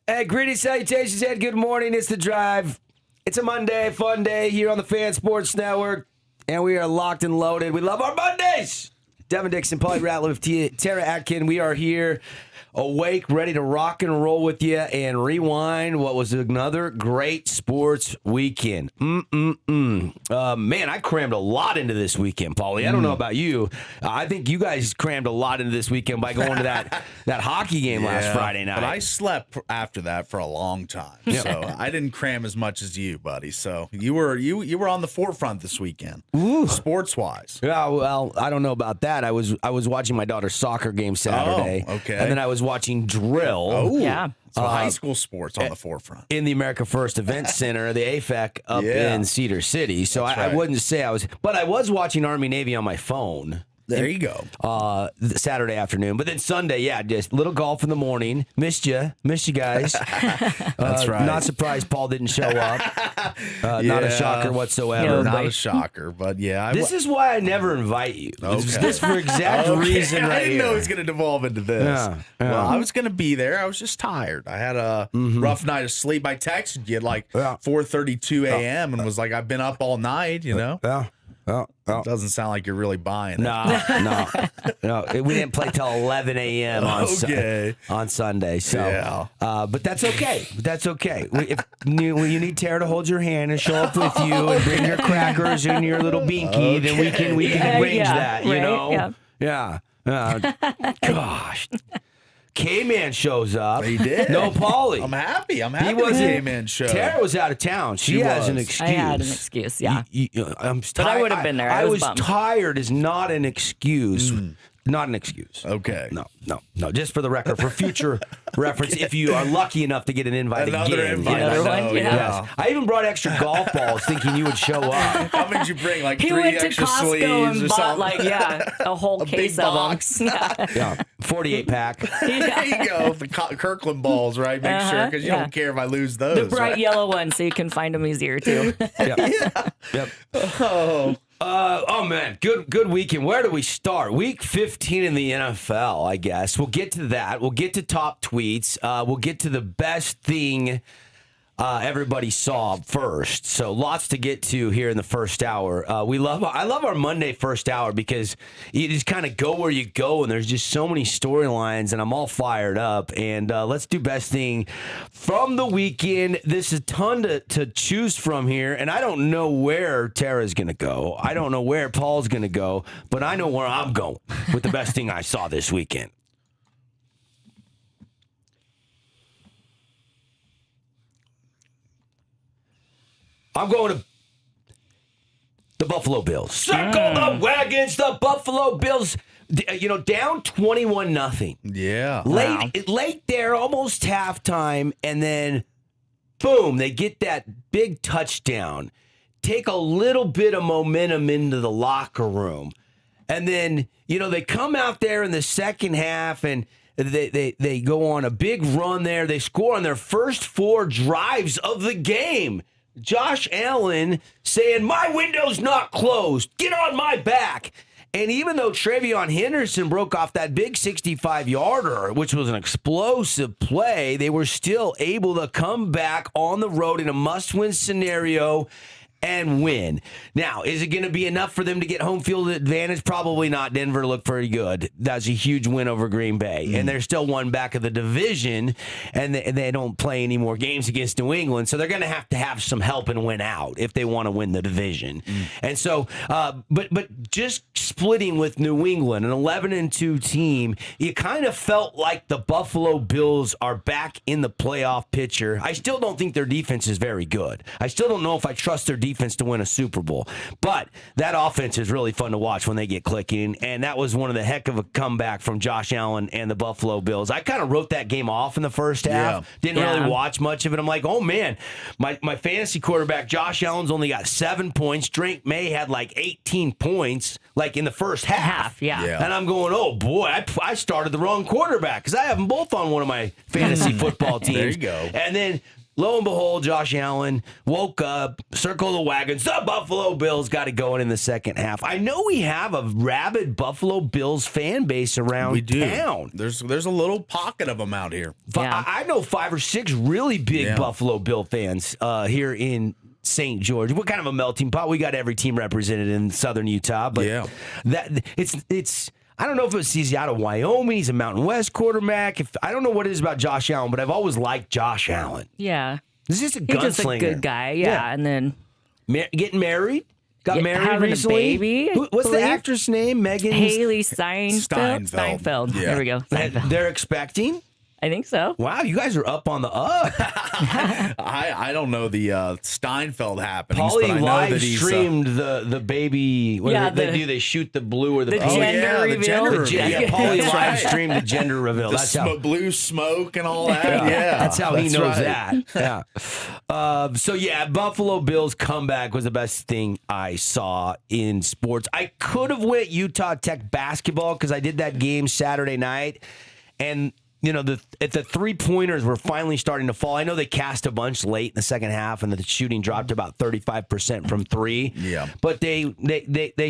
Hey, greetings, salutations, and good morning. It's The Drive. It's a Monday, fun day here on the Fan Sports Network, and we are locked and loaded. We love our Mondays. Devin, Dixon, Paulie Ratliff, Tara Atkin. We are here, awake, ready to rock and roll with you and rewind what was another great sports weekend. Man, I crammed a lot into this weekend, Paulie. I don't know about you. I think you guys crammed a lot into this weekend by going to that hockey game last Friday night. But I slept after that for a long time, so I didn't cram as much as you, buddy. So you were on the forefront this weekend, sports wise. Yeah, well, I don't know about that. I was watching my daughter's soccer game Saturday. Oh, okay. And then I was watching drill. Oh, yeah. So high school sports on the forefront. In the America First Event Center, the AFEC up in Cedar City. So I wouldn't say I was, but I was watching Army Navy on my phone. There you go. Saturday afternoon. But then Sunday, just little golf in the morning. Missed you guys. That's right. Not surprised Paul didn't show up. Not a shocker whatsoever. Not a shocker, but yeah. This is why I never invite you. Okay. This for exact reason right I didn't know here. it was going to devolve into this. Yeah. Well, I was going to be there. I was just tired. I had a rough night of sleep. I texted you at like 4:32 a.m. and was like, I've been up all night, you know? Yeah. It doesn't sound like you're really buying it. No. We didn't play till 11 a.m. on Sunday. So, but that's okay. If you need Tara to hold your hand and show up with you and bring your crackers and your little binky, then we can arrange that. You know? Yeah. Gosh. K-Man shows up. He did. No, Paulie. I'm happy. He wasn't. K-Man show. Tara was out of town. She has an excuse. I had an excuse, yeah. But I would have been there. I was bummed. tired is not an excuse. Not an excuse. Okay. No. Just for the record, for future reference, if you are lucky enough to get an invite Another again. invite. Another one? Oh, Yeah. Yes. I even brought extra golf balls thinking you would show up. How many did you bring? Like He 3 went to extra Costco sleeves or and bought something? a whole case big of box. them. Yeah. 48 pack. There you go. The Kirkland balls, right? Make sure, because you don't care if I lose those. The bright right? yellow one, so you can find them easier too. Yep. Oh man, good weekend. Where do we start? Week 15 in the NFL, I guess. We'll get to that. We'll get to top tweets. We'll get to the best thing everybody saw first. So lots to get to here in the first hour. I love our Monday first hour because you just kind of go where you go, and there's just so many storylines, and I'm all fired up. And let's do best thing from the weekend. There's a ton to choose from here, and I don't know where Tara's going to go. I don't know where Paul's going to go, but I know where I'm going with the best thing I saw this weekend. I'm going to the Buffalo Bills. Circle the wagons, the Buffalo Bills. Down 21-0. Yeah. Late there, almost halftime, and then boom, they get that big touchdown. Take a little bit of momentum into the locker room. And then, they come out there in the second half and they go on a big run there. They score on their first 4 drives of the game. Josh Allen saying, my window's not closed. Get on my back. And even though Travion Henderson broke off that big 65-yarder, which was an explosive play, they were still able to come back on the road in a must-win scenario and win. Now, is it going to be enough for them to get home field advantage? Probably not. Denver looked very good. That's a huge win over Green Bay. And they're still one back of the division, and they don't play any more games against New England, so they're going to have some help and win out if they want to win the division. And so, but just splitting with New England, an 11-2 team, you kind of felt like the Buffalo Bills are back in the playoff picture. I still don't think their defense is very good. I still don't know if I trust their defense to win a Super Bowl. But that offense is really fun to watch when they get clicking, and that was one of the heck of a comeback from Josh Allen and the Buffalo Bills. I kind of wrote that game off in the first half. Didn't really watch much of it. I'm like, oh, man, my fantasy quarterback, Josh Allen's only got 7 points. Drake May had like 18 points, like in the first half. And I'm going, oh, boy, I started the wrong quarterback because I have them both on one of my fantasy football teams. There you go. And then lo and behold, Josh Allen woke up, circle the wagons. The Buffalo Bills got it going in the second half. I know we have a rabid Buffalo Bills fan base around We do. town. There's a little pocket of them out here. Yeah. I know 5 or 6 really big Yeah. Buffalo Bill fans here in St. George. What kind of a melting pot? We got every team represented in Southern Utah, but Yeah. that it's. I don't know if it's he's out of Wyoming. He's a Mountain West quarterback. I don't know what it is about Josh Allen, but I've always liked Josh Allen. Yeah. This is a He's just a gunslinger. good guy. Yeah. And then Getting married. Got Yeah, married having a recently. baby, I What's the believe. actress name? Megan Haley Steinfeld. Steinfeld. Yeah. There we go. Steinfeld. They're expecting. I think so. Wow, you guys are up on the up. I don't know the Steinfeld happenings, Paulie but I know live that he's streamed the baby. What Yeah, do they the- do? They shoot the blue or the the pink? gender yeah, the reveal. gender The reveal. Yeah, Paulie That's live right. streamed the gender reveal. the That's how. blue smoke and all that. Yeah, That's how he that's knows right. that. Yeah. So yeah, Buffalo Bills comeback was the best thing I saw in sports. I could have went Utah Tech basketball because I did that game Saturday night, and you know the 3-pointers were finally starting to fall. I know they cast a bunch late in the second half, and the shooting dropped to about 35% from 3. Yeah. but they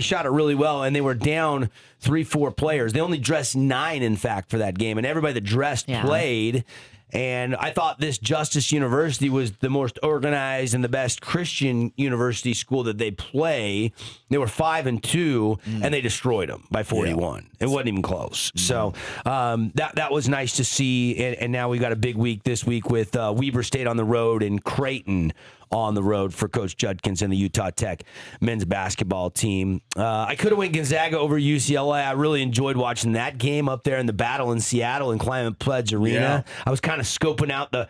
shot it really well, and they were down 3-4 players. They only dressed 9, in fact, for that game, and everybody that dressed Yeah. played. And I thought this Justice University was the most organized and the best Christian university school that they play. They were 5-2, and they destroyed them by 41. It wasn't even close. So that was nice to see. And now we got a big week this week with Weber State on the road and Creighton on the road for Coach Judkins and the Utah Tech men's basketball team. I could have went Gonzaga over UCLA. I really enjoyed watching that game up there in the battle in Seattle in Climate Pledge Arena. Yeah. I was kind of scoping out the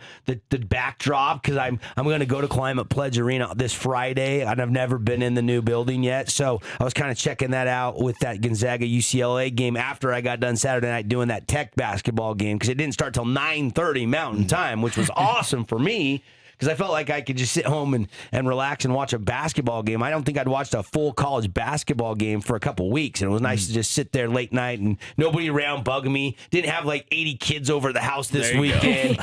backdrop because I'm going to go to Climate Pledge Arena this Friday, and I've never been in the new building yet. So I was kind of checking that out with that Gonzaga UCLA game after I got done Saturday night doing that Tech basketball game because it didn't start till 9:30 Mountain Time, which was awesome for me. Because I felt like I could just sit home and relax and watch a basketball game. I don't think I'd watched a full college basketball game for a couple weeks. And it was nice to just sit there late night and nobody around bugging me. Didn't have like 80 kids over at the house this There you weekend.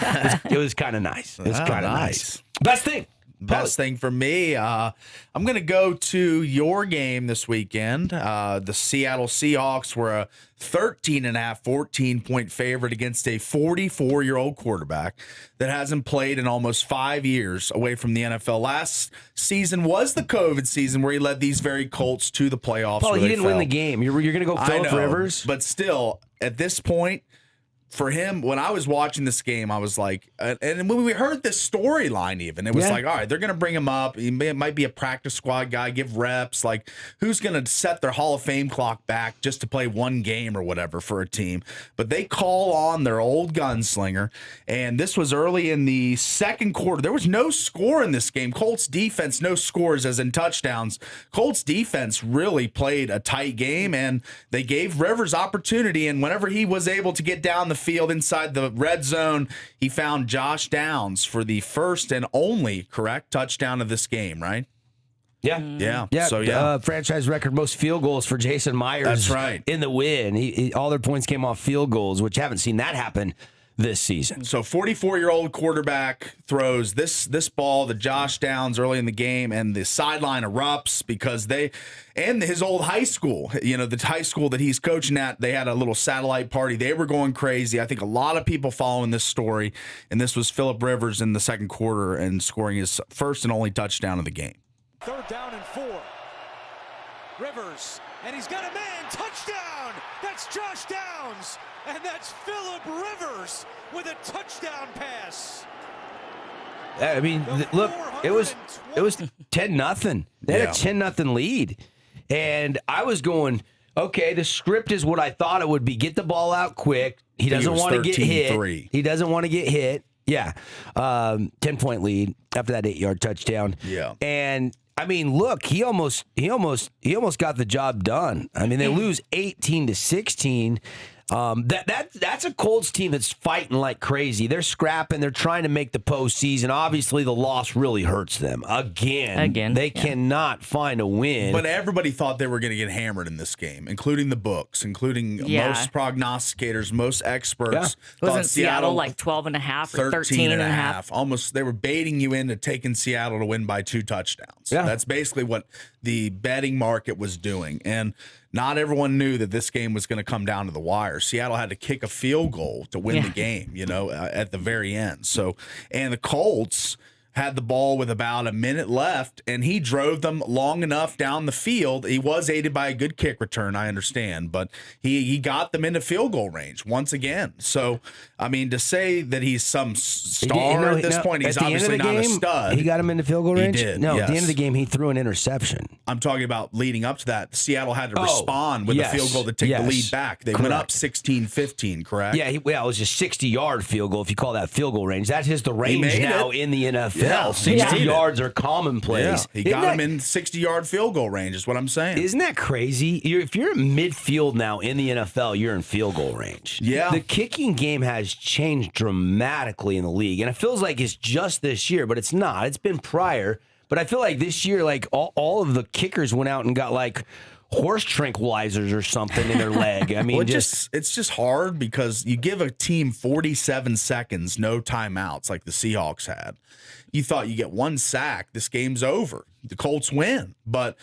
It was kind of nice. It was Oh, kind of nice. Best thing. Best thing for me, I'm going to go to your game this weekend. The Seattle Seahawks were a 13.5, 14-point favorite against a 44-year-old quarterback that hasn't played in almost 5 years away from the NFL. Last season was the COVID season where he led these very Colts to the playoffs. Paul, where he they didn't win fell. the game. You're going to go I Phillip know, Rivers? but still, at this point, for him, when I was watching this game, I was like, and when we heard this storyline, even it was Yeah. like, all right, they're going to bring him up. It might be a practice squad guy, give reps. Like, who's going to set their Hall of Fame clock back just to play one game or whatever for a team? But they call on their old gunslinger, and this was early in the second quarter. There was no score in this game. Colts defense, no scores as in touchdowns. Colts defense really played a tight game, and they gave Rivers opportunity, and whenever he was able to get down the field inside the red zone, he found Josh Downs for the first and only correct touchdown of this game, right? Yeah. Yeah. Yeah, So, franchise record most field goals for Jason Myers. That's right. In the win, all their points came off field goals, which haven't seen that happen this season. So 44-year-old quarterback throws this ball to Josh Downs early in the game, and the sideline erupts because his old high school, the high school that he's coaching at, they had a little satellite party. They were going crazy. I think a lot of people following this story, and this was Phillip Rivers in the second quarter and scoring his first and only touchdown of the game. 3rd down and 4. Rivers, and he's got a man. Touchdown! That's Josh Downs, and that's Phillip Rivers with a touchdown pass. I mean, look, it was 10-0. They had a 10-0 lead, and I was going, okay, the script is what I thought it would be. Get the ball out quick. He doesn't was want to get hit. 13-3. He doesn't want to get hit. Yeah, 10-point lead after that 8-yard touchdown. Yeah. And I mean, look, he almost got the job done. I mean, they lose 18-16. That's a Colts team that's fighting like crazy. They're scrapping. They're trying to make the postseason. Obviously, the loss really hurts them. Again, they cannot find a win. But everybody thought they were going to get hammered in this game, including the books, including most prognosticators, most experts. Wasn't Seattle like 12.5 or 13.5? Almost, they were baiting you into taking Seattle to win by 2 touchdowns. Yeah. That's basically what the betting market was doing. And not everyone knew that this game was going to come down to the wire. Seattle had to kick a field goal to win the game, at the very end. So, and the Colts had the ball with about a minute left, and he drove them long enough down the field. He was aided by a good kick return, I understand, but he got them into field goal range once again. So, I mean, to say that he's some star at this point, he's obviously not a stud. He got him into field goal range? He did, No, yes. At the end of the game, he threw an interception. I'm talking about leading up to that. Seattle had to respond with a field goal to take the lead back. They went up 16-15, correct? Yeah, it was a 60-yard field goal, if you call that field goal range. That is the range now in the NFL. Yeah, 60 yards are commonplace. Yeah, he got him in 60-yard field goal range is what I'm saying. Isn't that crazy? If you're in midfield now in the NFL, you're in field goal range. Yeah. The kicking game has changed dramatically in the league, and it feels like it's just this year, but it's not. It's been prior. But I feel like this year, like all of the kickers went out and got like horse tranquilizers or something in their leg. I mean, it's just hard because you give a team 47 seconds, no timeouts like the Seahawks had. You thought you get 1 sack, this game's over. The Colts win. But,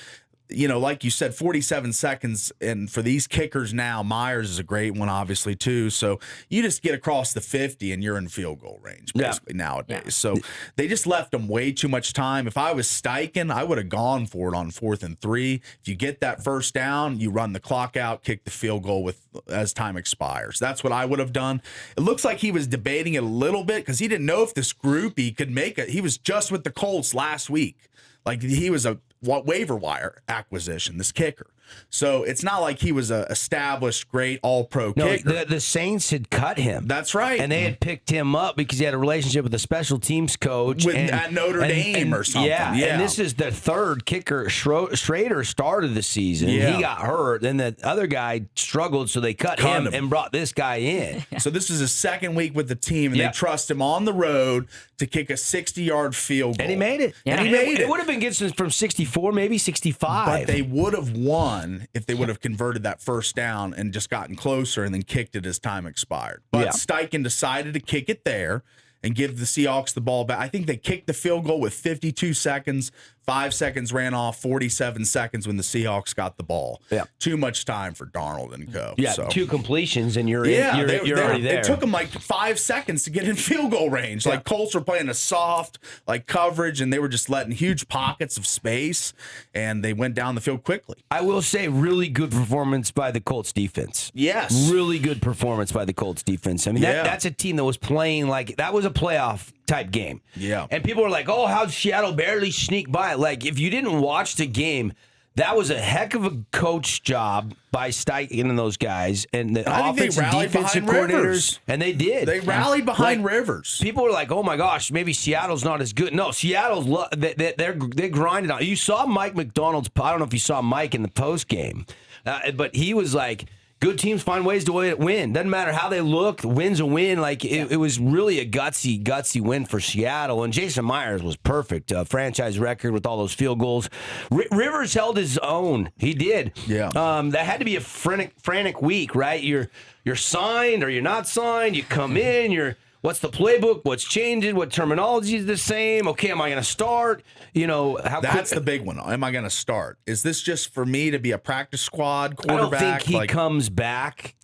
like you said, 47 seconds. And for these kickers now, Myers is a great one, obviously, too. So you just get across the 50 and you're in field goal range, basically, nowadays. Yeah. So they just left them way too much time. If I was Steichen, I would have gone for it on 4th and 3. If you get that first down, you run the clock out, kick the field goal as time expires. That's what I would have done. It looks like he was debating it a little bit because he didn't know if this groupie could make it. He was just with the Colts last week. Like he was a waiver wire acquisition, this kicker. So it's not like he was a established, great all-pro kicker. The Saints had cut him. That's right. And they had picked him up because he had a relationship with the special teams coach. At Notre Dame or something. Yeah, and this is the third kicker. Schrader started the season. Yeah. He got hurt. Then the other guy struggled, so they cut him and brought this guy in. So this is his second week with the team, and they trust him on the road to kick a 60-yard field goal. And he made it. Yeah. And he made it. It would have been good from 64, maybe 65. But they would have won if they would have converted that first down and just gotten closer and then kicked it as time expired. But Steichen decided to kick it there and give the Seahawks the ball back. I think they kicked the field goal with 52 seconds. 5 seconds ran off, 47 seconds when the Seahawks got the ball. Yeah. Too much time for Darnold and co. Yeah, so 2 completions and you're already there. It took them like 5 seconds to get in field goal range. Like Colts were playing a soft coverage and they were just letting huge pockets of space and they went down the field quickly. I will say really good performance by the Colts defense. Yes. Really good performance by the Colts defense. I mean, that's a team that was playing like that was a playoff type game. Yeah. And people were like, oh, how'd Seattle barely sneak by? Like, if you didn't watch the game, that was a heck of a coach job by Steichen and those guys. And the offense and defensive coordinators. And they did. They rallied behind Rivers. People were like, oh my gosh, maybe Seattle's not as good. No, Seattle's, they grinded on. You saw Mike McDonald's, I don't know if you saw Mike in the post game, but he was like, good teams find ways to win. Doesn't matter how they look. The win's a win. Like it was really a gutsy win for Seattle. And Jason Myers was perfect. Franchise record with all those field goals. Rivers held his own. He did. Yeah. That had to be a frantic week, right? You're signed or you're not signed. You come in. What's the playbook? What's changing? What terminology is the same? Okay, am I going to start? That's the big one. Am I going to start? Is this just for me to be a practice squad quarterback? I don't think he comes back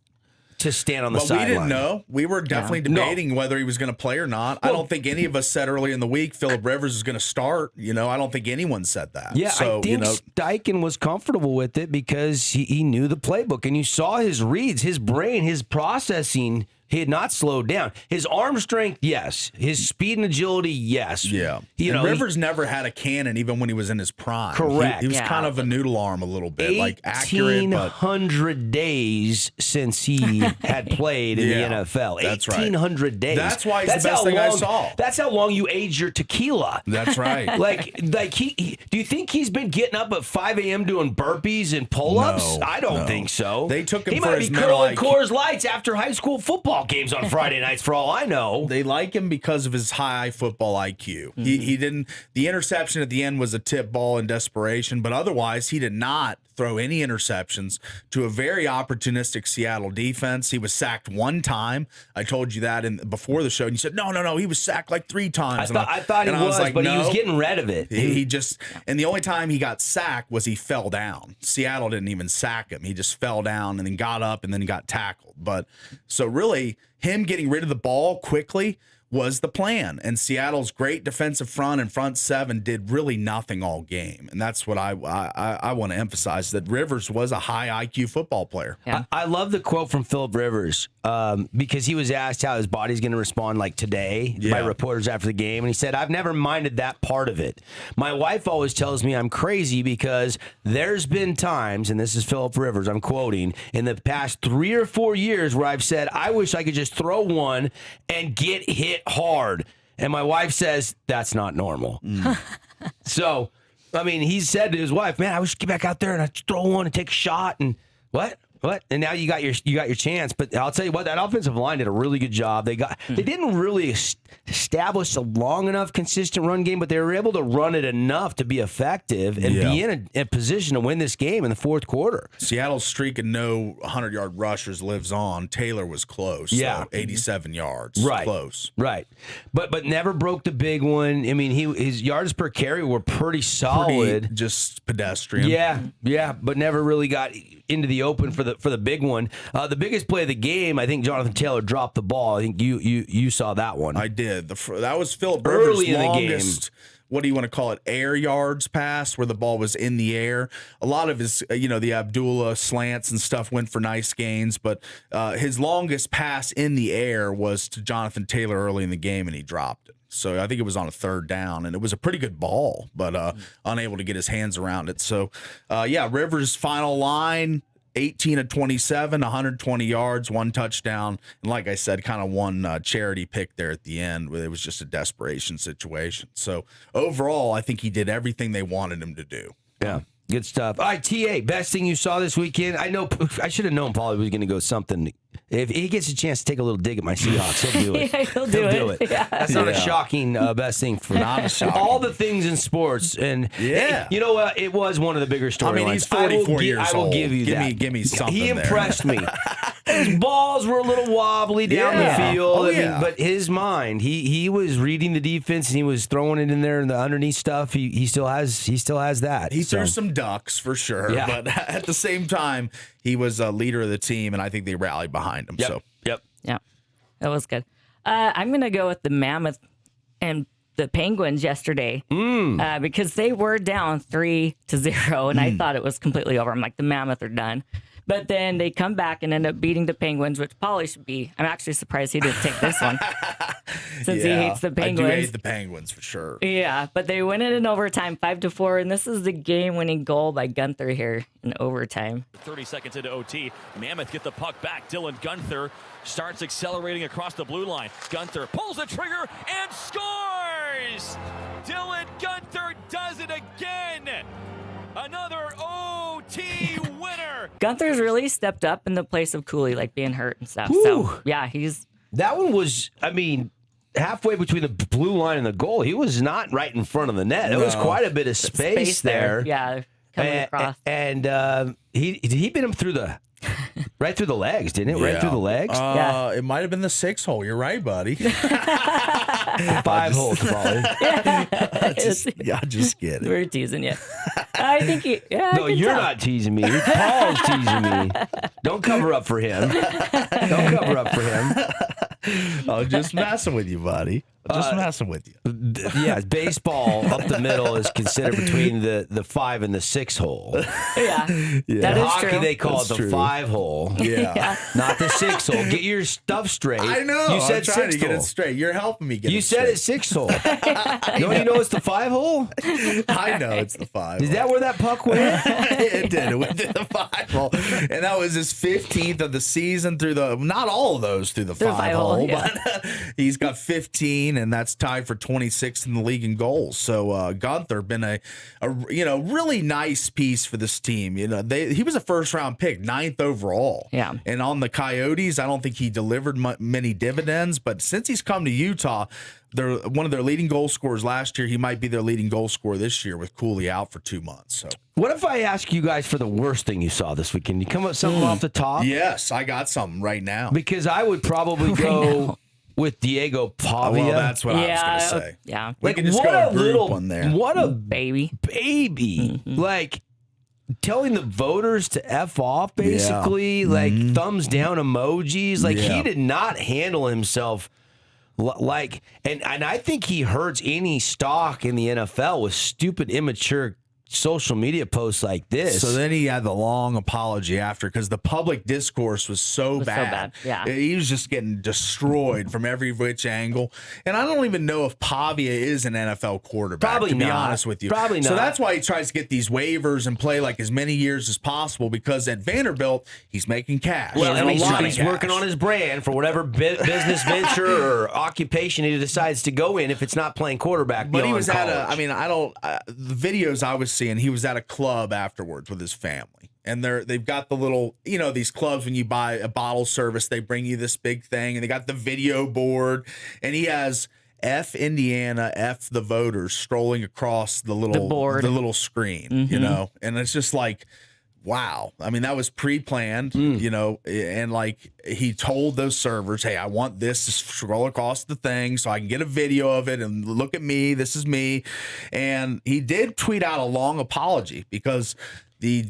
to stand on the sideline. We didn't know. We were definitely debating whether he was going to play or not. Well, I don't think any of us said early in the week Phillip Rivers is going to start. I don't think anyone said that. Yeah, so, I think Steichen was comfortable with it because he knew the playbook. And you saw his reads, his brain, his processing He had not slowed down. His arm strength, yes. His speed and agility, yes. Yeah. And Rivers never had a cannon even when he was in his prime. Correct. He was kind of a noodle arm a little bit, like accurate, but 1,800 days since he had played in the NFL. That's right. 1,800 days. That's why he's the best thing I saw. That's how long you age your tequila. That's right. Like he do you think he's been getting up at 5 a.m. doing burpees and pull-ups? No, I don't think so. They took him he for might his be mental curling IQ. Coors Lights after high school football games on Friday nights, for all I know. They like him because of his high football IQ. He didn't. The interception at the end was a tip ball in desperation, but otherwise he did not throw any interceptions to a very opportunistic Seattle defense. He was sacked one time. I told you that before the show, and you said no. He was sacked like 3 times. I thought he was, like, but no. he was getting rid of it. He just, and the only time he got sacked was he fell down. Seattle didn't even sack him. He just fell down and then got up and then got tackled. But so really, him getting rid of the ball quickly was the plan. And Seattle's great defensive front and front seven did really nothing all game. And that's what I want to emphasize, that Rivers was a high IQ football player. Yeah. I love the quote from Phillip Rivers because he was asked how his body's going to respond like today by reporters after the game. And he said, I've never minded that part of it. My wife always tells me I'm crazy because there's been times, and this is Phillip Rivers, I'm quoting, in the past 3 or 4 years where I've said, I wish I could just throw one and get hit hard. And my wife says, that's not normal. So, I mean, he said to his wife, man, I wish I could get back out there and I'd throw one and take a shot. And what? And now you got your chance. But I'll tell you what, that offensive line did a really good job. They didn't really establish a long enough consistent run game, but they were able to run it enough to be effective and be in a position to win this game in the fourth quarter. Seattle's streak of no 100-yard rushers lives on. Taylor was close. Yeah. So 87 yards. Right. Close. Right. But never broke the big one. I mean, his yards per carry were pretty solid. Pretty just pedestrian. Yeah, but never really got into the open for the big one. The biggest play of the game, I think Jonathan Taylor dropped the ball. I think you saw that one. I did. That was Phillip Rivers' Early in the longest, what do you want to call it, air yards pass, where the ball was in the air. A lot of his, the Abdullah slants and stuff went for nice gains, but his longest pass in the air was to Jonathan Taylor early in the game, and he dropped it. So I think it was on a 3rd down, and it was a pretty good ball, but unable to get his hands around it. So, Rivers' final line, 18 of 27, 120 yards, 1 touchdown. And like I said, kind of one charity pick there at the end. It was just a desperation situation. So overall, I think he did everything they wanted him to do. Yeah. Good stuff. All right, TA, best thing you saw this weekend? I know I should have known Paulie was going to go something. If he gets a chance to take a little dig at my Seahawks, he'll do it. Yeah, he'll do it. Yeah. That's not a shocking best thing for Not a shocking. all the things in sports. And you know what? It was one of the bigger storylines. I mean, he's 44 years old. I will give you that. Give me something. He there. impressed me. His balls were a little wobbly down the field. Oh, yeah. But his mind, he was reading the defense and he was throwing it in there and the underneath stuff. He still has that. He threw some ducks for sure. Yeah. But at the same time, he was a leader of the team, and I think they rallied behind him. Yep. So Yeah, that was good. I'm going to go with the Mammoth and the Penguins yesterday because they were down 3-0, and I thought it was completely over. I'm like, the Mammoth are done. But then they come back and end up beating the Penguins, which Paulie should be. I'm actually surprised he didn't take this one since he hates the Penguins. I do hate the Penguins for sure. Yeah, but they win it in overtime, 5-4, and this is the game-winning goal by Gunther here in overtime. 30 seconds into OT, Mammoth get the puck back. Dylan Gunther starts accelerating across the blue line. Gunther pulls the trigger and scores! Dylan Gunther does it again! Another OT winner! Gunther's really stepped up in the place of Cooley, like being hurt and stuff. Ooh. So, yeah, That one was, halfway between the blue line and the goal. He was not right in front of the net. There was quite a bit of space there. Yeah, coming across. And he beat him through right through the legs, didn't it? Right through the legs? Yeah. It might have been the 6-hole. You're right, buddy. 5 holes, probably. Just kidding. We're teasing you. I think No, you're not teasing me. Paul's teasing me. Don't cover up for him. Don't cover up for him. I'm just messing with you, buddy. Just messing with you. Yeah, baseball up the middle is considered between the 5 and the 6 hole. Yeah, that is Hockey, true. they call That's it the true. 5 hole. Yeah. Not the 6 hole. Get your stuff straight. I know. You said I'm trying 6 to get hole. it straight. You're helping me get You it said straight. it's 6 hole. Don't you know it's the 5 hole? I know it's the 5. Is that where that puck went? It did. It went to the 5 hole. And that was his 15th of the season through not all of those through the 5 hole, yeah. but he's got 15, and that's tied for 26th in the league in goals. So Gunther been a really nice piece for this team. He was a first round pick, 9th overall. Yeah. And on the Coyotes, I don't think he delivered many dividends, but since he's come to Utah, they're one of their leading goal scorers last year. He might be their leading goal scorer this year with Cooley out for 2 months. So What if I ask you guys for the worst thing you saw this weekend? You come up with something off the top? yes, I got something right now. Because I would probably go with Diego Pavia. Well, that's what Yeah, I was going to say. yeah. We can just go group one there. What a Baby. baby. Like telling the voters to F off, basically, like thumbs down emojis. Like he did not handle himself like, and I think he hurts any stock in the NFL with stupid, immature social media posts like this. So then he had the long apology after because the public discourse was so bad. Yeah. He was just getting destroyed from every which angle. And I don't even know if Pavia is an NFL quarterback, Probably to be not. honest with you. Probably So not. that's why he tries to get these waivers and play like as many years as possible because at Vanderbilt, he's making cash. Well, And and a lot of he's cash. working on his brand for whatever business venture or occupation he decides to go in if it's not playing quarterback. But he beyond was college. the videos I was seeing, he was at a club afterwards with his family. And they've got the little, these clubs when you buy a bottle service, they bring you this big thing and they got the video board and he has F Indiana, F the voters strolling across the board. little screen, and it's just like, wow. I mean, that was pre-planned, and like he told those servers, hey, I want this to scroll across the thing so I can get a video of it and look at me. This is me. And he did tweet out a long apology because the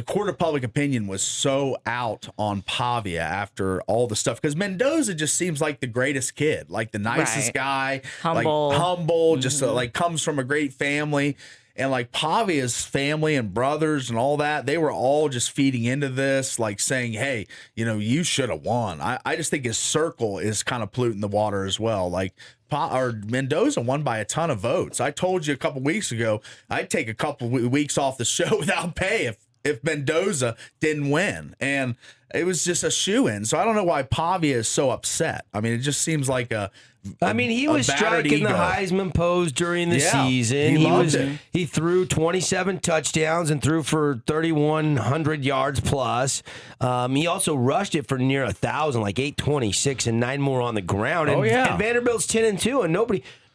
court of public opinion was so out on Pavia after all the stuff because Mendoza just seems like the greatest kid, like the nicest Right. guy, Humble. like humble, just like comes from a great family. And like Pavia's family and brothers and all that, they were all just feeding into this, like saying, hey, you should have won. I just think his circle is kind of polluting the water as well. Like Mendoza won by a ton of votes. I told you a couple weeks ago, I'd take a couple weeks off the show without pay if Mendoza didn't win. And it was just a shoe-in. So I don't know why Pavia is so upset. I mean, it just seems like he was battered striking the ego. Heisman pose during the Yeah, season. he loved it. He threw 27 touchdowns and threw for 3,100 yards plus. He also rushed it for near 1,000, like 826, and 9 more on the ground. And, and Vanderbilt's 10-2, and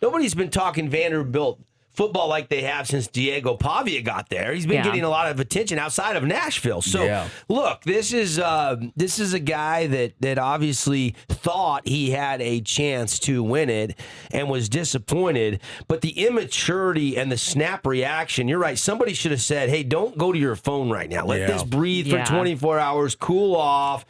nobody's been talking Vanderbilt football like they have since Diego Pavia got there. He's been getting a lot of attention outside of Nashville. So look, this is a guy that obviously thought he had a chance to win it and was disappointed. But the immaturity and the snap reaction, you're right. Somebody should have said, hey, don't go to your phone right now. Let this breathe for 24 hours, cool off,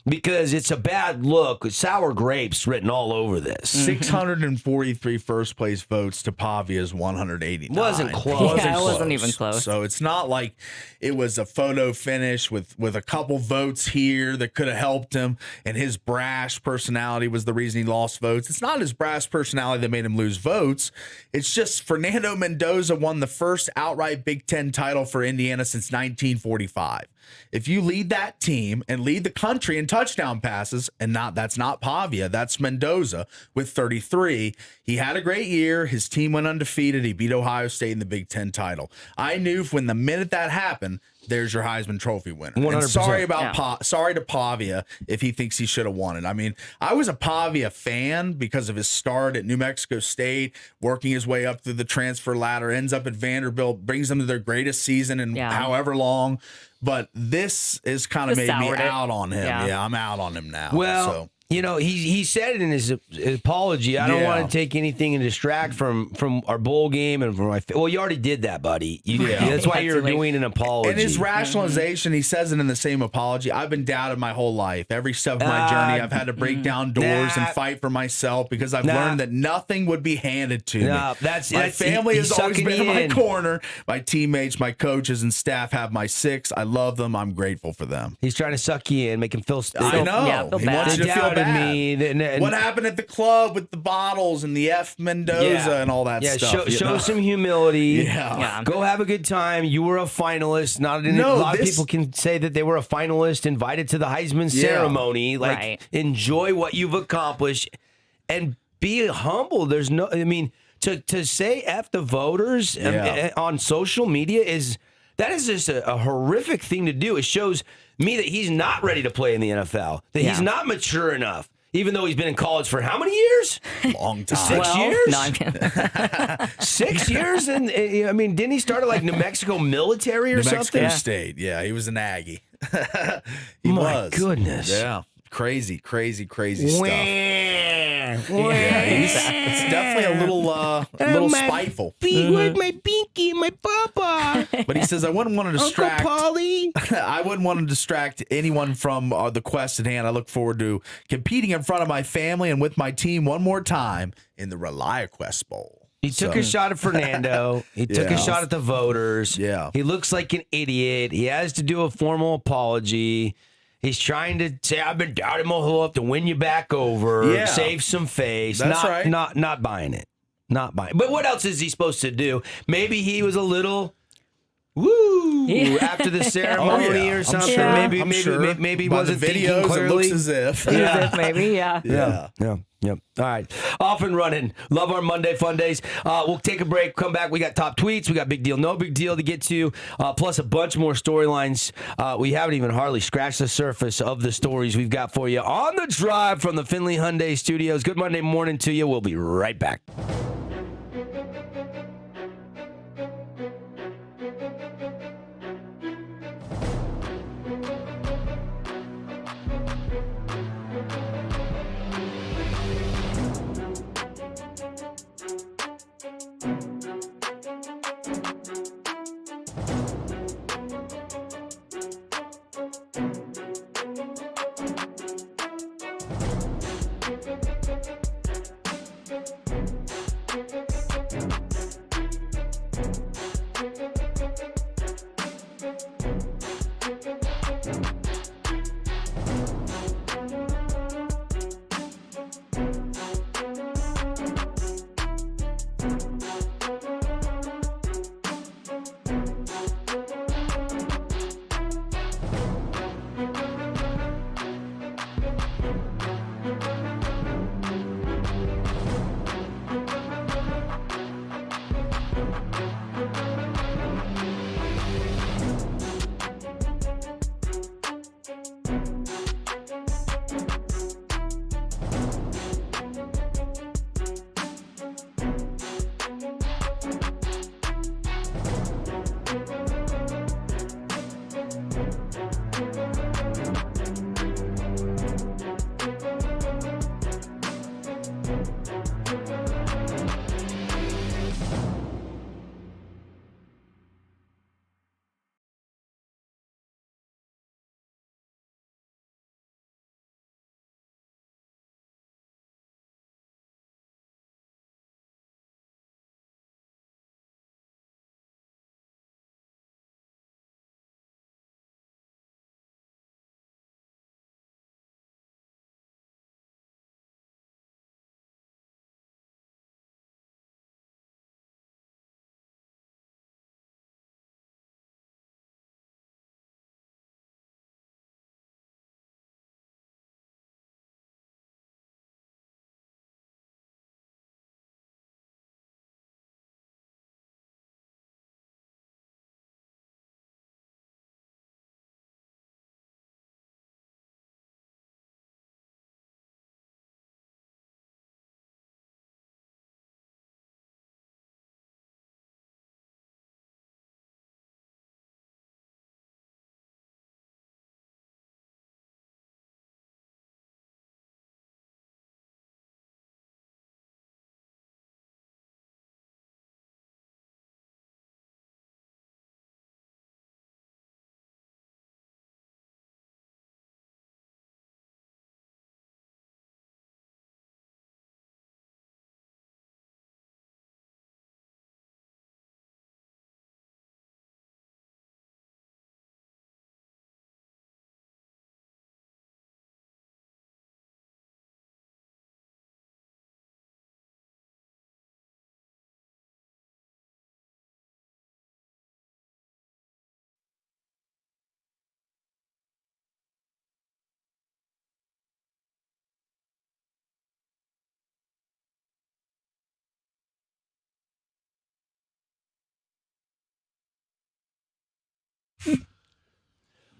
because it's a bad look. Sour grapes written all over this. 643 first place votes to Pavia's 189. Wasn't close. Yeah, it wasn't even close. So it's not like it was a photo finish with a couple votes here that could have helped him, and his brash personality was the reason he lost votes. It's not his brash personality that made him lose votes. It's just Fernando Mendoza won the first outright Big Ten title for Indiana since 1945. If you lead that team and lead the country in touchdown passes, and that's not Pavia, that's Mendoza with 33. He had a great year. His team went undefeated. He beat Ohio State in the Big Ten title. I knew when the minute that happened, there's your Heisman Trophy winner. 100%. And sorry to Pavia if he thinks he should have won it. I mean, I was a Pavia fan because of his start at New Mexico State, working his way up through the transfer ladder, ends up at Vanderbilt, brings them to their greatest season in however long. But this is kind of made me out on him. Yeah, I'm out on him now. Well, so. he said it in his apology. I don't want to take anything and distract from our bowl game and from my. Well, you already did that, buddy. That's why you're doing an apology. In his rationalization, he says it in the same apology. I've been doubted my whole life. Every step of my journey, I've had to break down doors and fight for myself because I've learned that nothing would be handed to me. My family has always been in my corner. My teammates, my coaches, and staff have my six. I love them. I'm grateful for them. He's trying to suck you in, make him feel. I know. Yeah, He wants you to feel bad. Me. What happened at the club with the bottles and the F. Mendoza and all that stuff? Show some humility. Yeah. Go have a good time. You were a finalist. A lot of people can say that they were a finalist, invited to the Heisman ceremony. Enjoy what you've accomplished and be humble. There's no, to say F the voters on social media is just a horrific thing to do. It shows me that he's not ready to play in the NFL, that he's not mature enough, even though he's been in college for how many years? Long time. 6 years? No, I'm kidding. 6 years? And didn't he start at like New Mexico military or something? New Mexico State. Yeah, he was an Aggie. My goodness. Yeah. Crazy stuff. It's definitely a little spiteful. Where's my pinky, my papa? But he says, I wouldn't want to distract. Uncle Polly. I wouldn't want to distract anyone from the quest at hand. I look forward to competing in front of my family and with my team one more time in the ReliaQuest Bowl. He took a shot at Fernando. He took a shot at the voters. Yeah. He looks like an idiot. He has to do a formal apology. He's trying to say, I've been doubting my whole life to win you back over, save some face. That's right. Not buying it. Not buying it. But what else is he supposed to do? Maybe he was a little after the ceremony or something. Maybe he wasn't thinking clearly. It looks as if. Maybe, Yeah. All right. Off and running. Love our Monday Fun Days. We'll take a break. Come back. We got top tweets. We got big deal, no big deal to get to, plus a bunch more storylines. We haven't even hardly scratched the surface of the stories we've got for you on the drive from the Findlay Hyundai Studios. Good Monday morning to you. We'll be right back.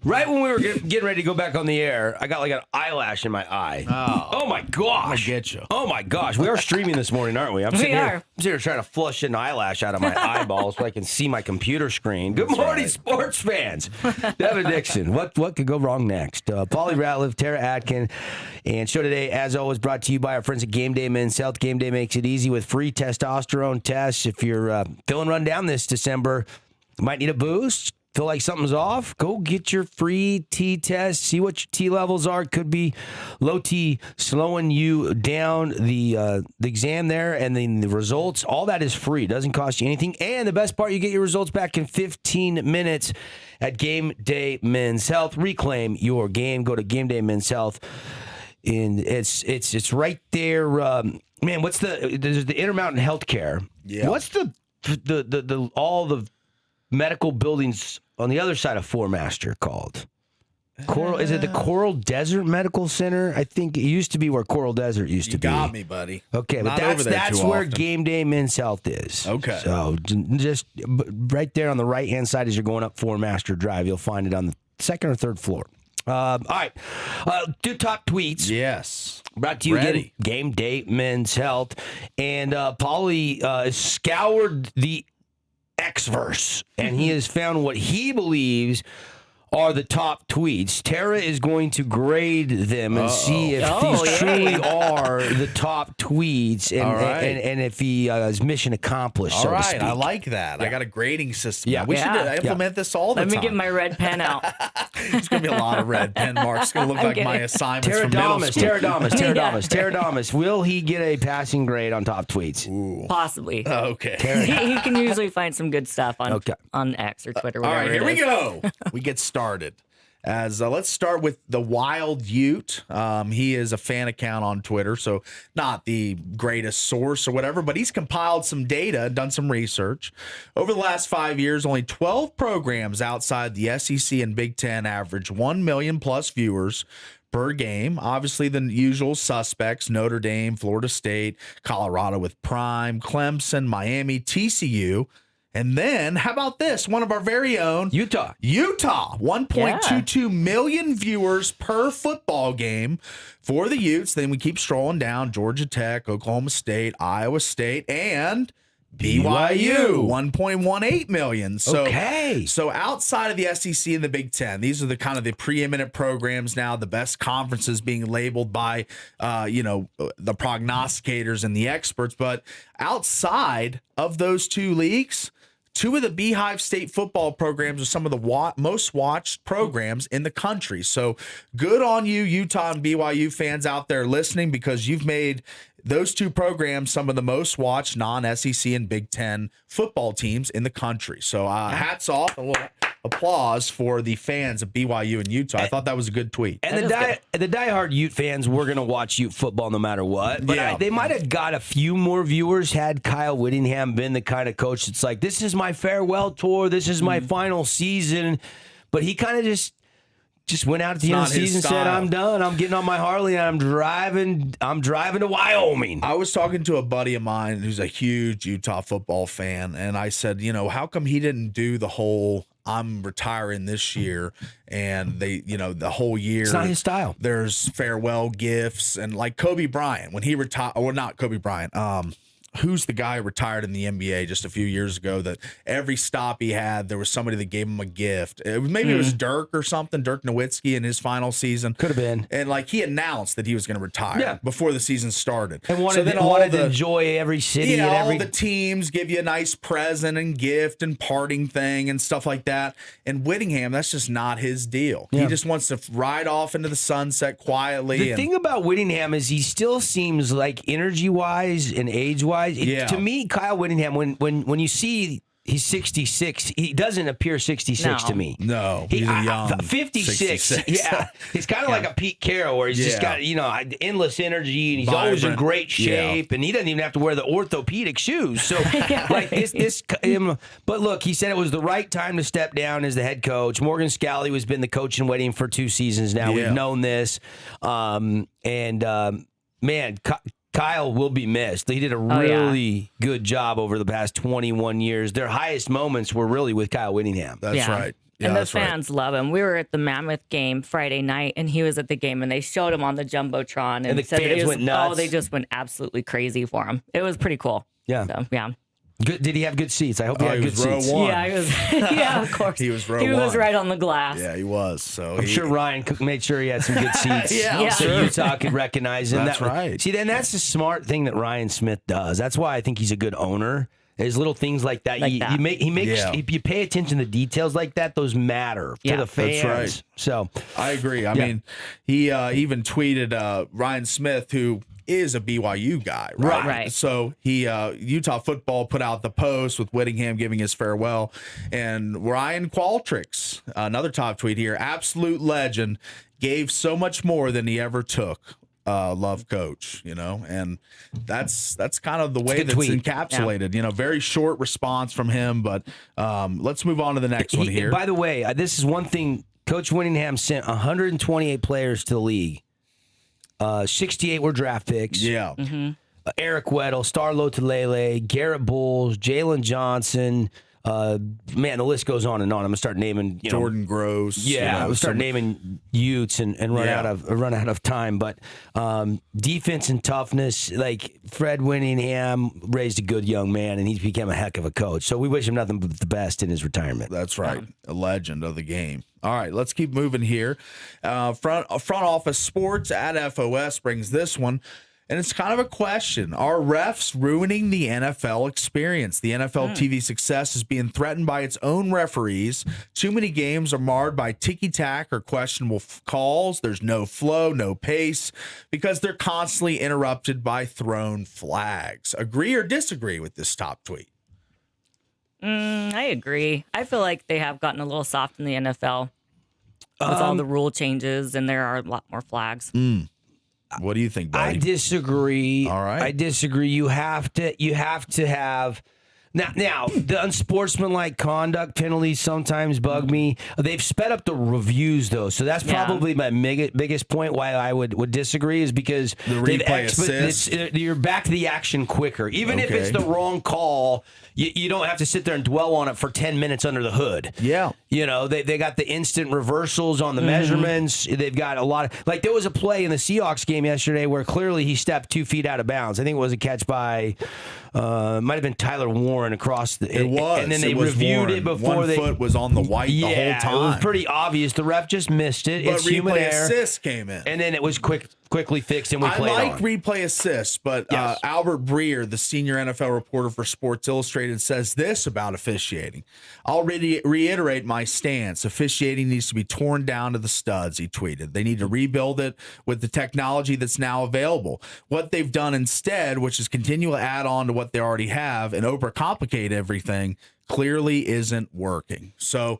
Right when we were getting ready to go back on the air, I got like an eyelash in my eye. Oh my gosh. I get you. Oh my gosh. We are streaming this morning, aren't we? I'm sitting are. here trying to flush an eyelash out of my eyeball so I can see my computer screen. Good morning, sports fans. Devin Dixon. What could go wrong next? Paulie Ratliff, Tara Atkin, and show today, as always, brought to you by our friends at Game Day Men's Health. Game Day makes it easy with free testosterone tests. If you're feeling run down this December, might need a boost. Feel like something's off? Go get your free T test. See what your T levels are. Could be low T slowing you down. The exam there and then the results. All that is free. Doesn't cost you anything. And the best part, you get your results back in 15 minutes at Game Day Men's Health. Reclaim your game. Go to Game Day Men's Health. And it's right there. Man, there's the Intermountain Healthcare. Yeah. What's the all the medical buildings on the other side of Four Master called? Coral? Is it the Coral Desert Medical Center? I think it used to be where Coral Desert used to be. You got me, buddy. Okay, but that's where often. Game Day Men's Health is. Okay. So just right there on the right-hand side as you're going up Four Master Drive, you'll find it on the second or third floor. All right. Do top tweets. Yes. Brought to you again, Game Day Men's Health. And Paulie scoured the X-verse, and he has found what he believes are the top tweets. Tara is going to grade them and see if these truly are the top tweets and if he is mission accomplished, so to speak. I like that. I got a grading system. Yeah. We should implement this all the time. Let me get my red pen out. There's going to be a lot of red pen marks. It's going to look like my assignments from middle school. Tara, will he get a passing grade on top tweets? Ooh. Possibly. Okay. He can usually find some good stuff on X or Twitter. All right, here we go. We get started. Let's start with the Wild Ute. He is a fan account on Twitter, so not the greatest source or whatever, but he's compiled some data, done some research. Over the last 5 years, only 12 programs outside the SEC and Big Ten average 1 million plus viewers per game. Obviously, the usual suspects: Notre Dame, Florida State, Colorado with Prime, Clemson, Miami, TCU. And then, how about this? One of our very own Utah. 1.22 million viewers per football game for the Utes. Then we keep strolling down: Georgia Tech, Oklahoma State, Iowa State, and BYU, 1.18 million. So outside of the SEC and the Big Ten, these are the kind of the preeminent programs now, the best conferences being labeled by, the prognosticators and the experts. But outside of those two leagues, two of the Beehive State football programs are some of the most watched programs in the country. So good on you, Utah and BYU fans out there listening, because you've made those two programs some of the most watched non-SEC and Big Ten football teams in the country. So hats off and applause for the fans of BYU and Utah. I thought that was a good tweet. And the diehard Ute fans, we're going to watch Ute football no matter what. But they might have got a few more viewers had Kyle Whittingham been the kind of coach that's like, this is my farewell tour, this is my final season. But he kind of just went out at the end of the season and said, I'm done. I'm getting on my Harley and I'm driving to Wyoming. I was talking to a buddy of mine who's a huge Utah football fan, and I said, how come he didn't do the whole I'm retiring this year, and the whole year. It's not his style. There's farewell gifts, and like Kobe Bryant, when he retired, or not Kobe Bryant, who's the guy who retired in the NBA just a few years ago that every stop he had, there was somebody that gave him a gift. It was Dirk or something, Dirk Nowitzki in his final season. Could have been. And like he announced that he was going to retire before the season started. And wanted to enjoy every city. Yeah, and all the teams give you a nice present and gift and parting thing and stuff like that. And Whittingham, that's just not his deal. Yeah. He just wants to ride off into the sunset quietly. The thing about Whittingham is he still seems like energy-wise and age-wise. To me, Kyle Whittingham, when you see he's 66, he doesn't appear 66 to me. No, he's a young 56. Yeah, he's kind of like a Pete Carroll, where he's just got endless energy and he's always in great shape, and he doesn't even have to wear the orthopedic shoes. So but look, he said it was the right time to step down as the head coach. Morgan Scalley has been the coach in waiting for 2 seasons now. We've known this, man. Kyle will be missed. He did a really good job over the past 21 years. Their highest moments were really with Kyle Whittingham. That's right. Yeah, And the that's right. fans love him. We were at the Mammoth game Friday night, and he was at the game, and they showed him on the Jumbotron. And the said that fans he was, went nuts. Oh, they just went absolutely crazy for him. It was pretty cool. Yeah. So, yeah. Good. Did he have good seats? I hope he had he good was row seats. one. Yeah, he was. Yeah, of course. He was row He was one. right on the glass. Yeah, he was. So I'm sure Ryan made sure he had some good seats. Yeah, so sure. Utah could recognize him. That's right. See, then that's the smart thing that Ryan Smith does. That's why I think he's a good owner. There's little things like that. Like that. He makes. Yeah. If you pay attention to details like that, those matter to Yeah. the fans. That's right. So I agree. I mean, he even tweeted Ryan Smith, who is a BYU guy, right? Right. So he Utah football put out the post with Whittingham giving his farewell, and Ryan Qualtrics, another top tweet here, absolute legend, gave so much more than he ever took. Love coach, and that's kind of the way good that's tweet. encapsulated. Very short response from him, but let's move on to the next one here. By the way, this is one thing. Coach Whittingham sent 128 players to the league. 68 were draft picks. Yeah. Eric Weddle, Starlo Tulele, Garrett Bowles, Jalen Johnson. Man, the list goes on and on. I'm gonna start naming Jordan Gross. Yeah, we'll start naming Utes and run out of time. But defense and toughness, like Fred Whittingham raised a good young man, and he's become a heck of a coach. So we wish him nothing but the best in his retirement. That's right. A legend of the game. All right, let's keep moving here. Front Office Sports at FOS brings this one. And it's kind of a question. Are refs ruining the NFL experience? The NFL TV success is being threatened by its own referees. Too many games are marred by ticky-tack or questionable calls. There's no flow, no pace, because they're constantly interrupted by thrown flags. Agree or disagree with this top tweet? I agree. I feel like they have gotten a little soft in the NFL with all the rule changes, and there are a lot more flags. What do you think, buddy? I disagree. All right. I disagree. You have to have now the unsportsmanlike conduct penalties sometimes bug me. They've sped up the reviews though, so that's probably my biggest point why I would disagree is because The replay assist. you're back to the action quicker. Even if it's the wrong call, you don't have to sit there and dwell on it for 10 minutes under the hood. Yeah. They got the instant reversals on the measurements. They've got a lot of, like, there was a play in the Seahawks game yesterday where clearly he stepped 2 feet out of bounds. I think it was a catch by, might have been Tyler Warren across the. It was. And then they It was reviewed Warren. it before One foot was on the white the whole time. it was pretty obvious. The ref just missed it. But It's human replay error. assist came in. And then it was quickly fixed and we I played like on. replay assists, but Yes. Albert Breer, the senior NFL reporter for Sports Illustrated, says this about officiating. I'll reiterate my stance. Officiating needs to be torn down to the studs, he tweeted. They need to rebuild it with the technology that's now available. What they've done instead, which is continue to add on to what they already have and overcomplicate everything, clearly isn't working. So,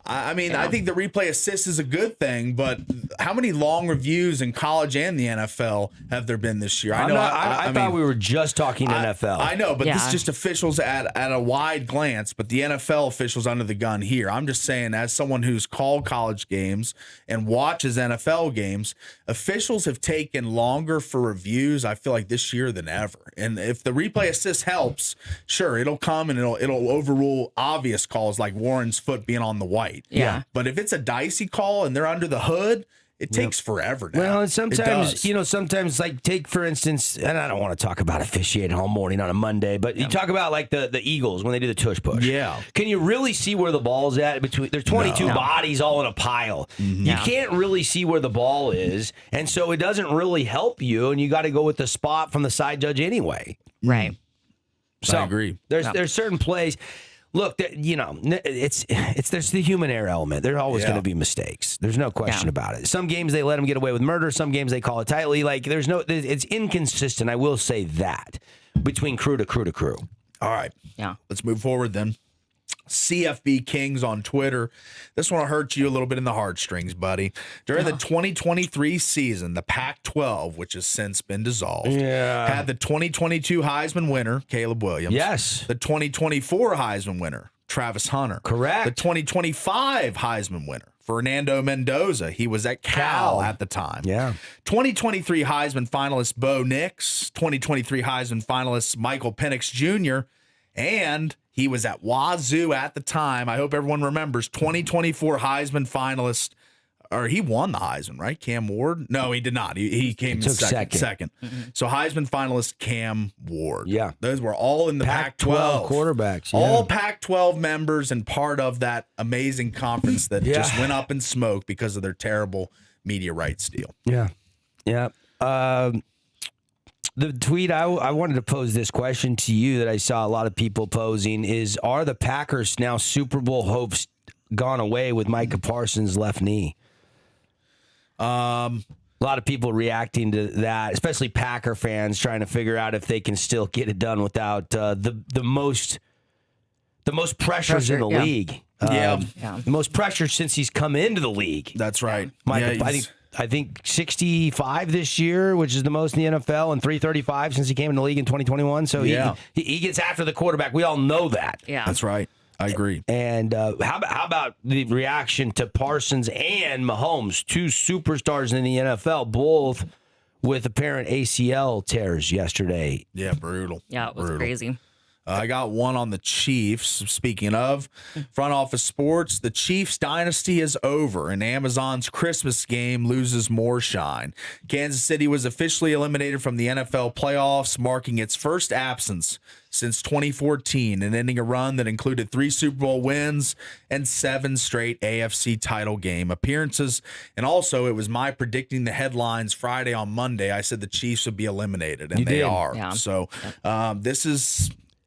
I mean, I think the replay assist is a good thing, but how many long reviews in college and the NFL have there been this year? I thought we were just talking NFL. I know, but this is Yeah. just officials at a wide glance, but the NFL officials under the gun here. I'm just saying, as someone who's called college games and watches NFL games, officials have taken longer for reviews, I feel like, this year than ever. And if the replay assist helps, sure, it'll come and it'll overrule obvious calls like Warren's foot being on the white. Yeah. But if it's a dicey call and they're under the hood, it takes forever now. Well, and It sometimes, does. sometimes like take, for instance, and I don't want to talk about officiating all morning on a Monday, but you talk about like the Eagles when they do the tush push. Yeah. Can you really see where the ball's at between, there's 22 bodies all in a pile. You can't really see where the ball is. And so it doesn't really help you. And you got to go with the spot from the side judge anyway. Right. So I agree. There's certain plays. Look, there's the human error element. There's always going to be mistakes. There's no question about it. Some games they let them get away with murder. Some games they call it tightly. Like it's inconsistent. I will say that between crew to crew to crew. All right. Yeah. Let's move forward then. CFB Kings on Twitter. This one will hurt you a little bit in the heartstrings, buddy. During the 2023 season, the Pac-12, which has since been dissolved, had the 2022 Heisman winner, Caleb Williams. Yes. The 2024 Heisman winner, Travis Hunter. Correct. The 2025 Heisman winner, Fernando Mendoza. He was at Cal at the time. Yeah. 2023 Heisman finalist Bo Nix. 2023 Heisman finalist Michael Penix Jr., and He was at Wazoo at the time. I hope everyone remembers 2024 Heisman finalist. Or he won the Heisman, right? Cam Ward? No, he did not. He came in second. So Heisman finalist Cam Ward. Yeah. Those were all in the Pac-12 quarterbacks. Yeah. All Pac-12 members and part of that amazing conference that just went up in smoke because of their terrible media rights deal. Yeah. Yeah. The tweet, I wanted to pose this question to you that I saw a lot of people posing is, are the Packers now Super Bowl hopes gone away with Micah Parsons' left knee? A lot of people reacting to that, especially Packer fans trying to figure out if they can still get it done without the most pressures in the league. The most pressure since he's come into the league. That's right. I think 65 this year, which is the most in the NFL, and 335 since he came in the league in 2021. So he gets after the quarterback. We all know that. Yeah, that's right. I agree. And how about the reaction to Parsons and Mahomes, two superstars in the NFL, both with apparent ACL tears yesterday? Yeah, brutal. Yeah, it was crazy. I got one on the Chiefs. Speaking of front office sports, the Chiefs dynasty is over, and Amazon's Christmas game loses more shine. Kansas City was officially eliminated from the NFL playoffs, marking its first absence since 2014 and ending a run that included 3 Super Bowl wins and 7 straight AFC title game appearances. And also, it was my predicting the headlines Friday on Monday. I said the Chiefs would be eliminated, and they are. Yeah. So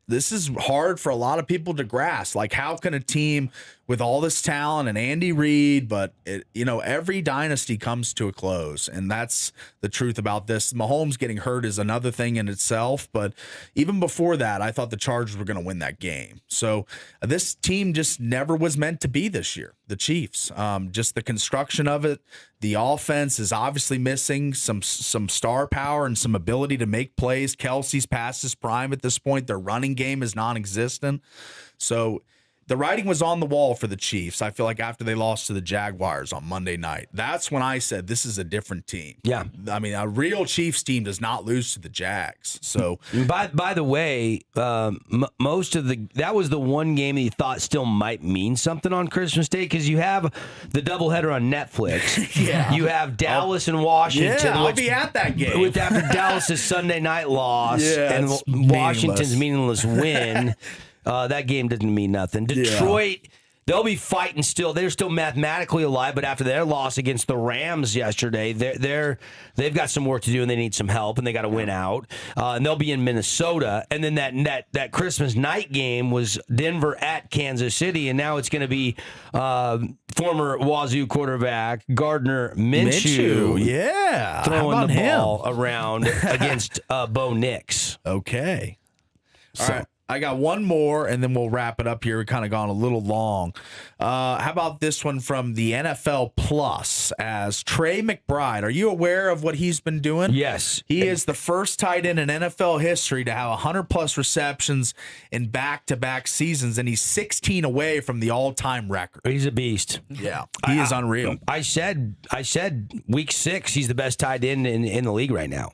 this is hard for a lot of people to grasp. Like, how can a team with all this talent and Andy Reid, but every dynasty comes to a close, and that's the truth about this. Mahomes getting hurt is another thing in itself, but even before that, I thought the Chargers were going to win that game. So this team just never was meant to be this year. The Chiefs, just the construction of it, the offense is obviously missing some star power and some ability to make plays. Kelsey's past his prime at this point. Their running game is non-existent. So the writing was on the wall for the Chiefs. I feel like after they lost to the Jaguars on Monday night, that's when I said this is a different team. Yeah. I mean, a real Chiefs team does not lose to the Jags. So, by the way, most of that was the one game that you thought still might mean something on Christmas Day, because you have the doubleheader on Netflix. Yeah. You have Dallas and Washington. Yeah, I'll be at that game. After Dallas's Sunday night loss and Washington's meaningless win. That game didn't mean nothing. Detroit, they'll be fighting still. They're still mathematically alive, but after their loss against the Rams yesterday, they've got some work to do and they need some help, and they got to win out. And they'll be in Minnesota. And then that Christmas night game was Denver at Kansas City, and now it's going to be former Wazoo quarterback Gardner Minshew. Yeah, throwing the ball around against Bo Nix. Okay. All right. I got one more, and then we'll wrap it up here. We've kind of gone a little long. How about this one from the NFL Plus as Trey McBride? Are you aware of what he's been doing? Yes. He is the first tight end in NFL history to have 100-plus receptions in back-to-back seasons, and he's 16 away from the all-time record. He's a beast. Yeah, he is unreal. I said week 6, he's the best tight end in the league right now.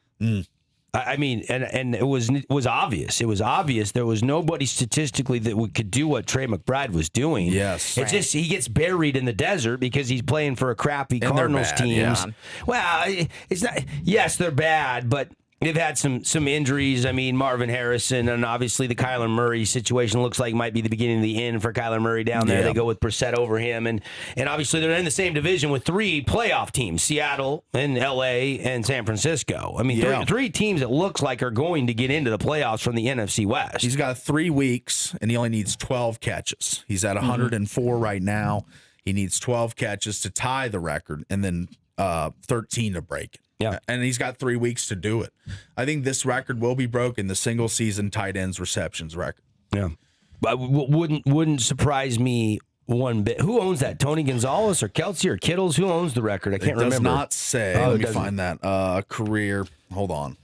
I mean, and it was obvious. It was obvious there was nobody statistically that could do what Trey McBride was doing. Yes. It's just he gets buried in the desert because he's playing for a crappy Cardinals team. Yeah. Well, it's not. Yes, they're bad, but they've had some injuries. I mean, Marvin Harrison, and obviously the Kyler Murray situation looks like might be the beginning of the end for Kyler Murray down there. They go with Brissett over him, and obviously they're in the same division with 3 playoff teams: Seattle and L.A. and San Francisco. I mean, three teams it looks like are going to get into the playoffs from the NFC West. He's got 3 weeks, and he only needs 12 catches. He's at 104 right now. He needs 12 catches to tie the record, and then 13 to break it. Yeah, and he's got 3 weeks to do it. I think this record will be broken, the single season tight ends receptions record. Yeah, but wouldn't surprise me one bit. Who owns that? Tony Gonzalez or Kelsey or Kittles? Who owns the record? I can't remember. It does not say. Let me find that. Career. Hold on.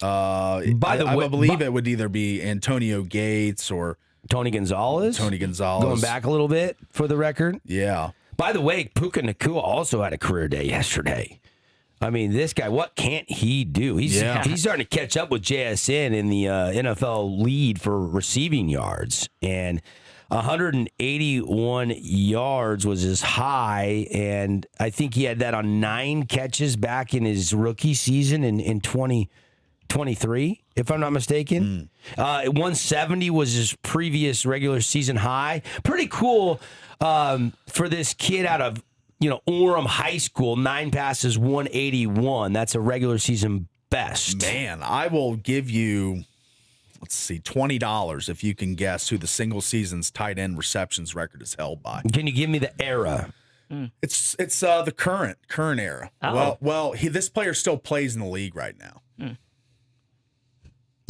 I believe it would either be Antonio Gates or Tony Gonzalez. Going back a little bit for the record. Yeah. By the way, Puka Nacua also had a career day yesterday. I mean, this guy, what can't he do? He's starting to catch up with JSN in the NFL lead for receiving yards. And 181 yards was his high, and I think he had that on 9 catches back in his rookie season in 2023, if I'm not mistaken. 170 was his previous regular season high. Pretty cool for this kid out of Orem High School. 9 passes, 181. That's a regular season best. Man, I will give you, let's see, $20 if you can guess who the single season's tight end receptions record is held by. Can you give me the era? It's the current era. Oh. This player still plays in the league right now.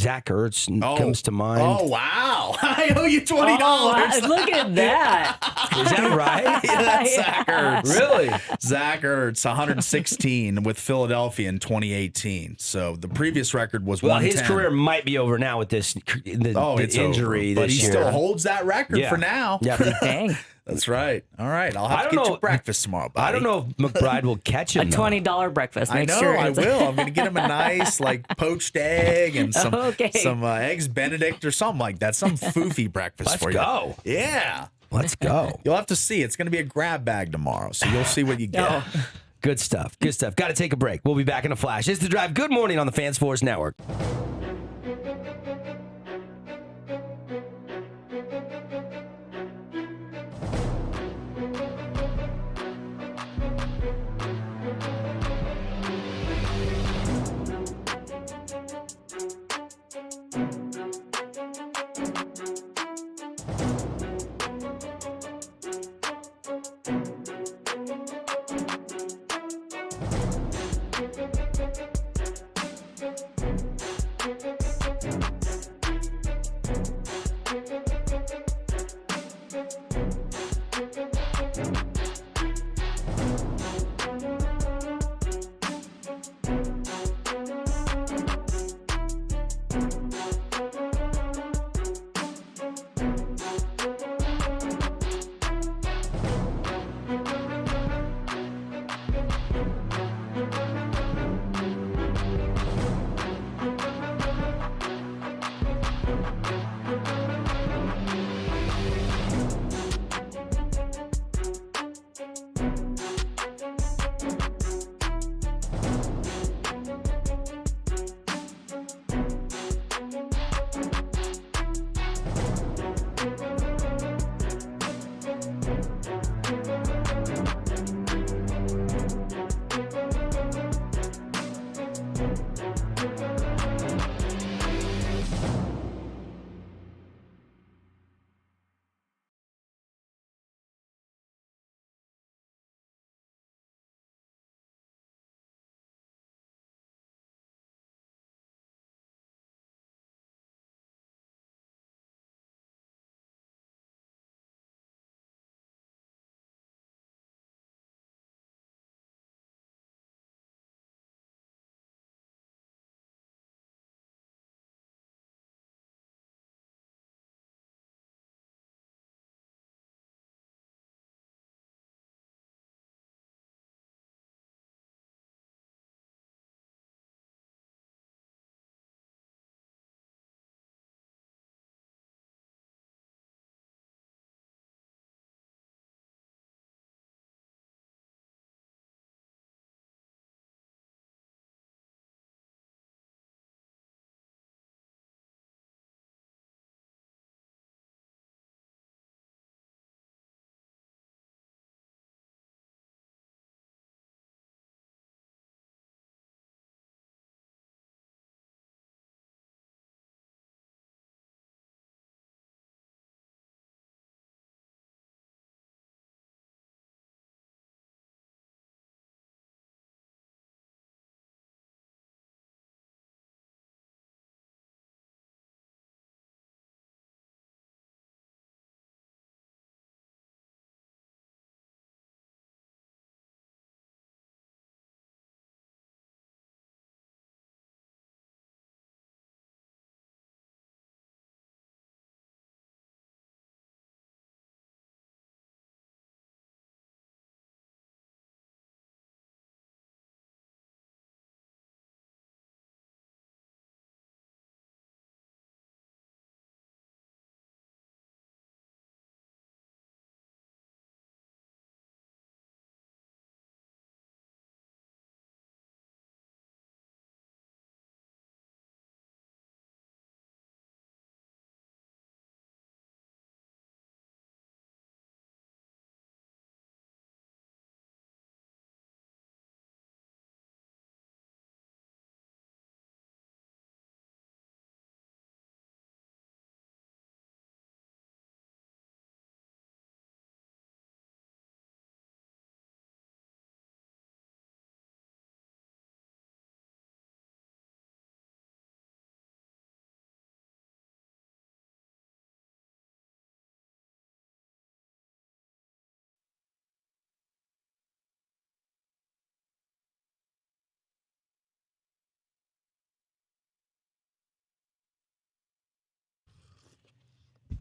Zach Ertz comes to mind. Oh, wow. I owe you $20. Oh, look at that. Is that right? Yeah, that's Zach Ertz. Really? Zach Ertz, 116 with Philadelphia in 2018. So the previous record was 110. His career might be over now with this it's injury over, but this he year. still holds that record for now. Yeah. Dang. That's right. All right. I'll have to get you breakfast tomorrow, buddy. I don't know if McBride will catch him. A $20 breakfast. I Make know. sure I will. I'm going to get him a nice poached egg and some eggs Benedict or something like that. Some foofy breakfast for you. Let's go. Yeah. Let's go. You'll have to see. It's going to be a grab bag tomorrow, so you'll see what you get. Good stuff. Good stuff. Got to take a break. We'll be back in a flash. It's The Drive. Good morning on the Fan Sports Network.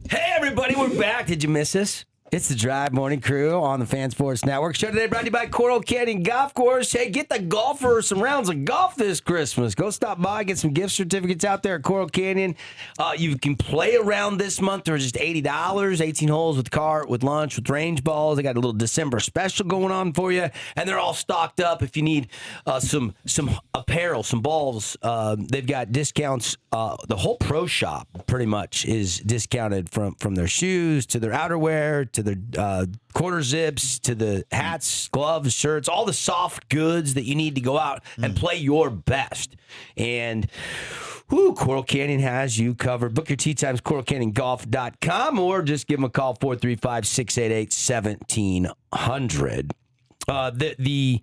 Hey, everybody, we're back. Did you miss us? It's the Drive Morning Crew on the Fan Sports Network. Show today brought to you by Coral Canyon Golf Course. Hey, get the golfer some rounds of golf this Christmas. Go stop by, get some gift certificates out there at Coral Canyon. You can play around this month. They're just $80, 18 holes with cart, with lunch, with range balls. They got a little December special going on for you, and they're all stocked up. If you need some apparel, some balls, they've got discounts. The whole pro shop pretty much is discounted from their shoes to their outerwear to their quarter zips to the hats, gloves, shirts, all the soft goods that you need to go out and play your best. And Coral Canyon has you covered. Book your tee times, coralcanyongolf.com, or just give them a call, 435-688-1700. The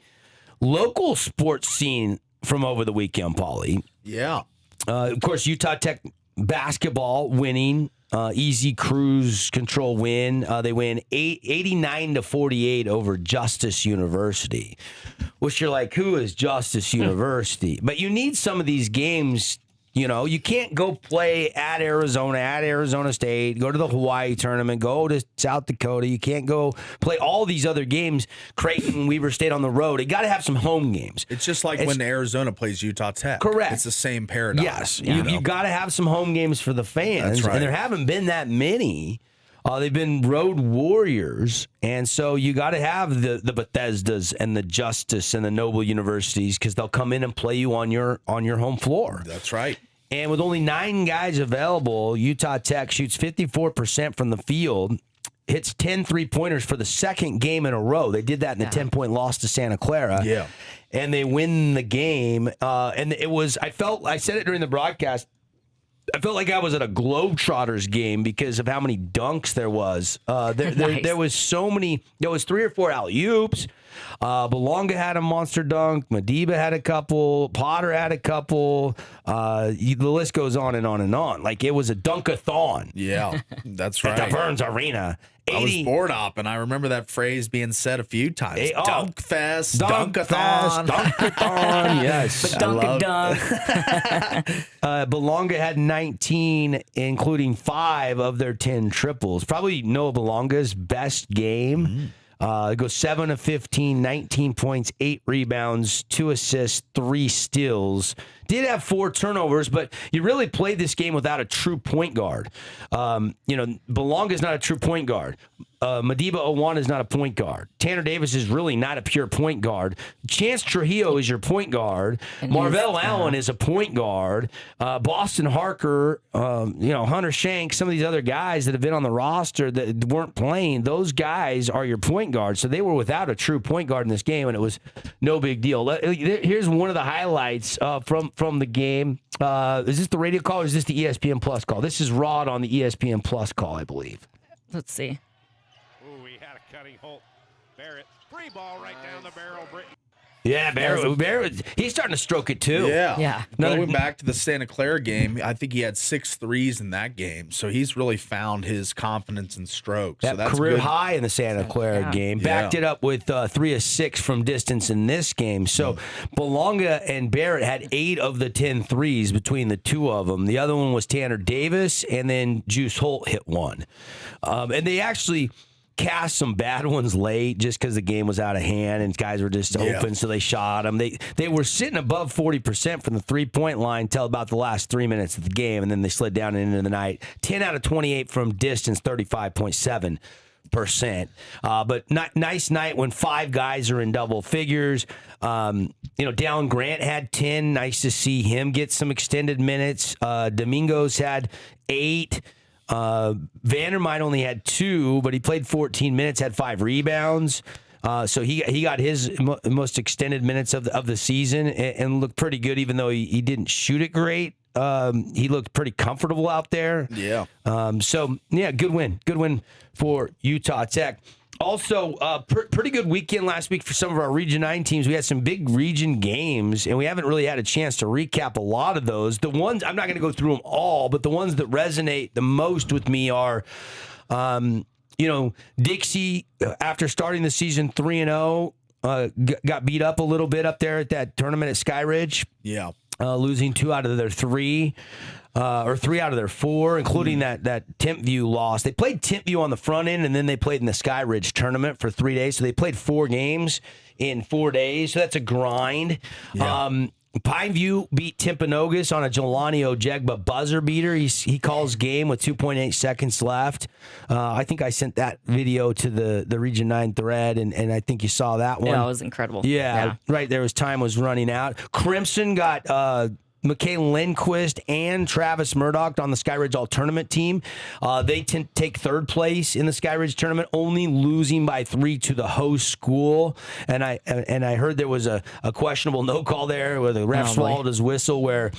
local sports scene from over the weekend, Paulie. Yeah. Of course, Utah Tech basketball winning. Easy cruise control win. They win 89-48 over Justice University, which you're like, who is Justice University? But you need some of these games. You know, you can't go play at Arizona State, go to the Hawaii tournament, go to South Dakota. You can't go play all these other games, Creighton, Weber State on the road. You got to have some home games. It's just like when Arizona plays Utah Tech. Correct. It's the same paradigm. Yes. You got to have some home games for the fans. That's right. And there haven't been that many. They've been road warriors, and so you got to have the Bethesdas and the Justice and the Noble Universities because they'll come in and play you on your home floor. That's right. And with only 9 guys available, Utah Tech shoots 54% from the field, hits 10 3-pointers for the second game in a row. They did that in the 10-point loss to Santa Clara. Yeah. And they win the game. And it was, I said it during the broadcast, I felt like I was at a Globetrotters game because of how many dunks there was. There was so many. There was 3 or 4 alley-oops. Belonga had a monster dunk. Madiba had a couple. Potter had a couple. The list goes on and on and on. Like, it was a dunkathon. Yeah, that's right. At the Burns Arena. I was bored up, and I remember that phrase being said a few times. Dunk fest, Dunkathon. Dunkathon, yes. But dunk. Belonga had 19, including 5 of their 10 triples. Probably Noah Belonga's best game. It goes 7 of 15, 19 points, 8 rebounds, 2 assists, 3 steals. Did have 4 turnovers, but you really played this game without a true point guard. Belonga's not a true point guard. Madiba Owan is not a point guard. Tanner Davis is really not a pure point guard. Chance Trujillo is your point guard. And Marvell Allen is a point guard. Boston Harker, Hunter Shank, some of these other guys that have been on the roster that weren't playing, those guys are your point guards. So they were without a true point guard in this game, and it was no big deal. Here's one of the highlights from the game. Is this the radio call or is this the ESPN Plus call? This is Rod on the ESPN Plus call, I believe. Let's see. Ooh, he had a cutting hole. Barrett, free ball right down the barrel. Yeah, Barrett, he's starting to stroke it too. Yeah. Going back to the Santa Clara game, I think he had 6 threes in that game. So he's really found his confidence and strokes. That so that's career good. high in the Santa Clara game. Backed it up with 3 of 6 from distance in this game. So Belonga and Barrett had 8 of the 10 threes between the two of them. The other one was Tanner Davis, and then Juice Holt hit 1. And they actually cast some bad ones late just because the game was out of hand and guys were just open, so they shot them. They were sitting above 40% from the 3-point line until about the last 3 minutes of the game, and then they slid down into the night. 10 out of 28 from distance, 35.7%. But nice night when 5 guys are in double figures. Dallin Grant had 10. Nice to see him get some extended minutes. Domingos had 8. Vandermite only had 2, but he played 14 minutes, had 5 rebounds. So he got his most extended minutes of the season and looked pretty good, even though he didn't shoot it great. He looked pretty comfortable out there. Yeah. Good win for Utah Tech. Also, pretty good weekend last week for some of our Region 9 teams. We had some big region games, and we haven't really had a chance to recap a lot of those. The ones, I'm not going to go through them all, but the ones that resonate the most with me are, Dixie, after starting the season 3-0, got beat up a little bit up there at that tournament at Sky Ridge. Yeah. losing 2 out of their 3. Or 3 out of their 4, including that Timpview loss. They played Timpview on the front end, and then they played in the Sky Ridge tournament for 3 days. So they played 4 games in 4 days. So that's a grind. Yeah. Pineview beat Timpanogos on a Jelani Ojegba buzzer beater. He calls game with 2.8 seconds left. I think I sent that video to the Region 9 thread, and I think you saw that one. Yeah, it was incredible. Yeah, right there. Time was running out. Crimson got Michaela Lindquist and Travis Murdoch on the Skyridge All Tournament team. They take 3rd place in the Skyridge tournament, only losing by 3 to the host school. And I heard there was a questionable no call there where the ref swallowed his whistle, where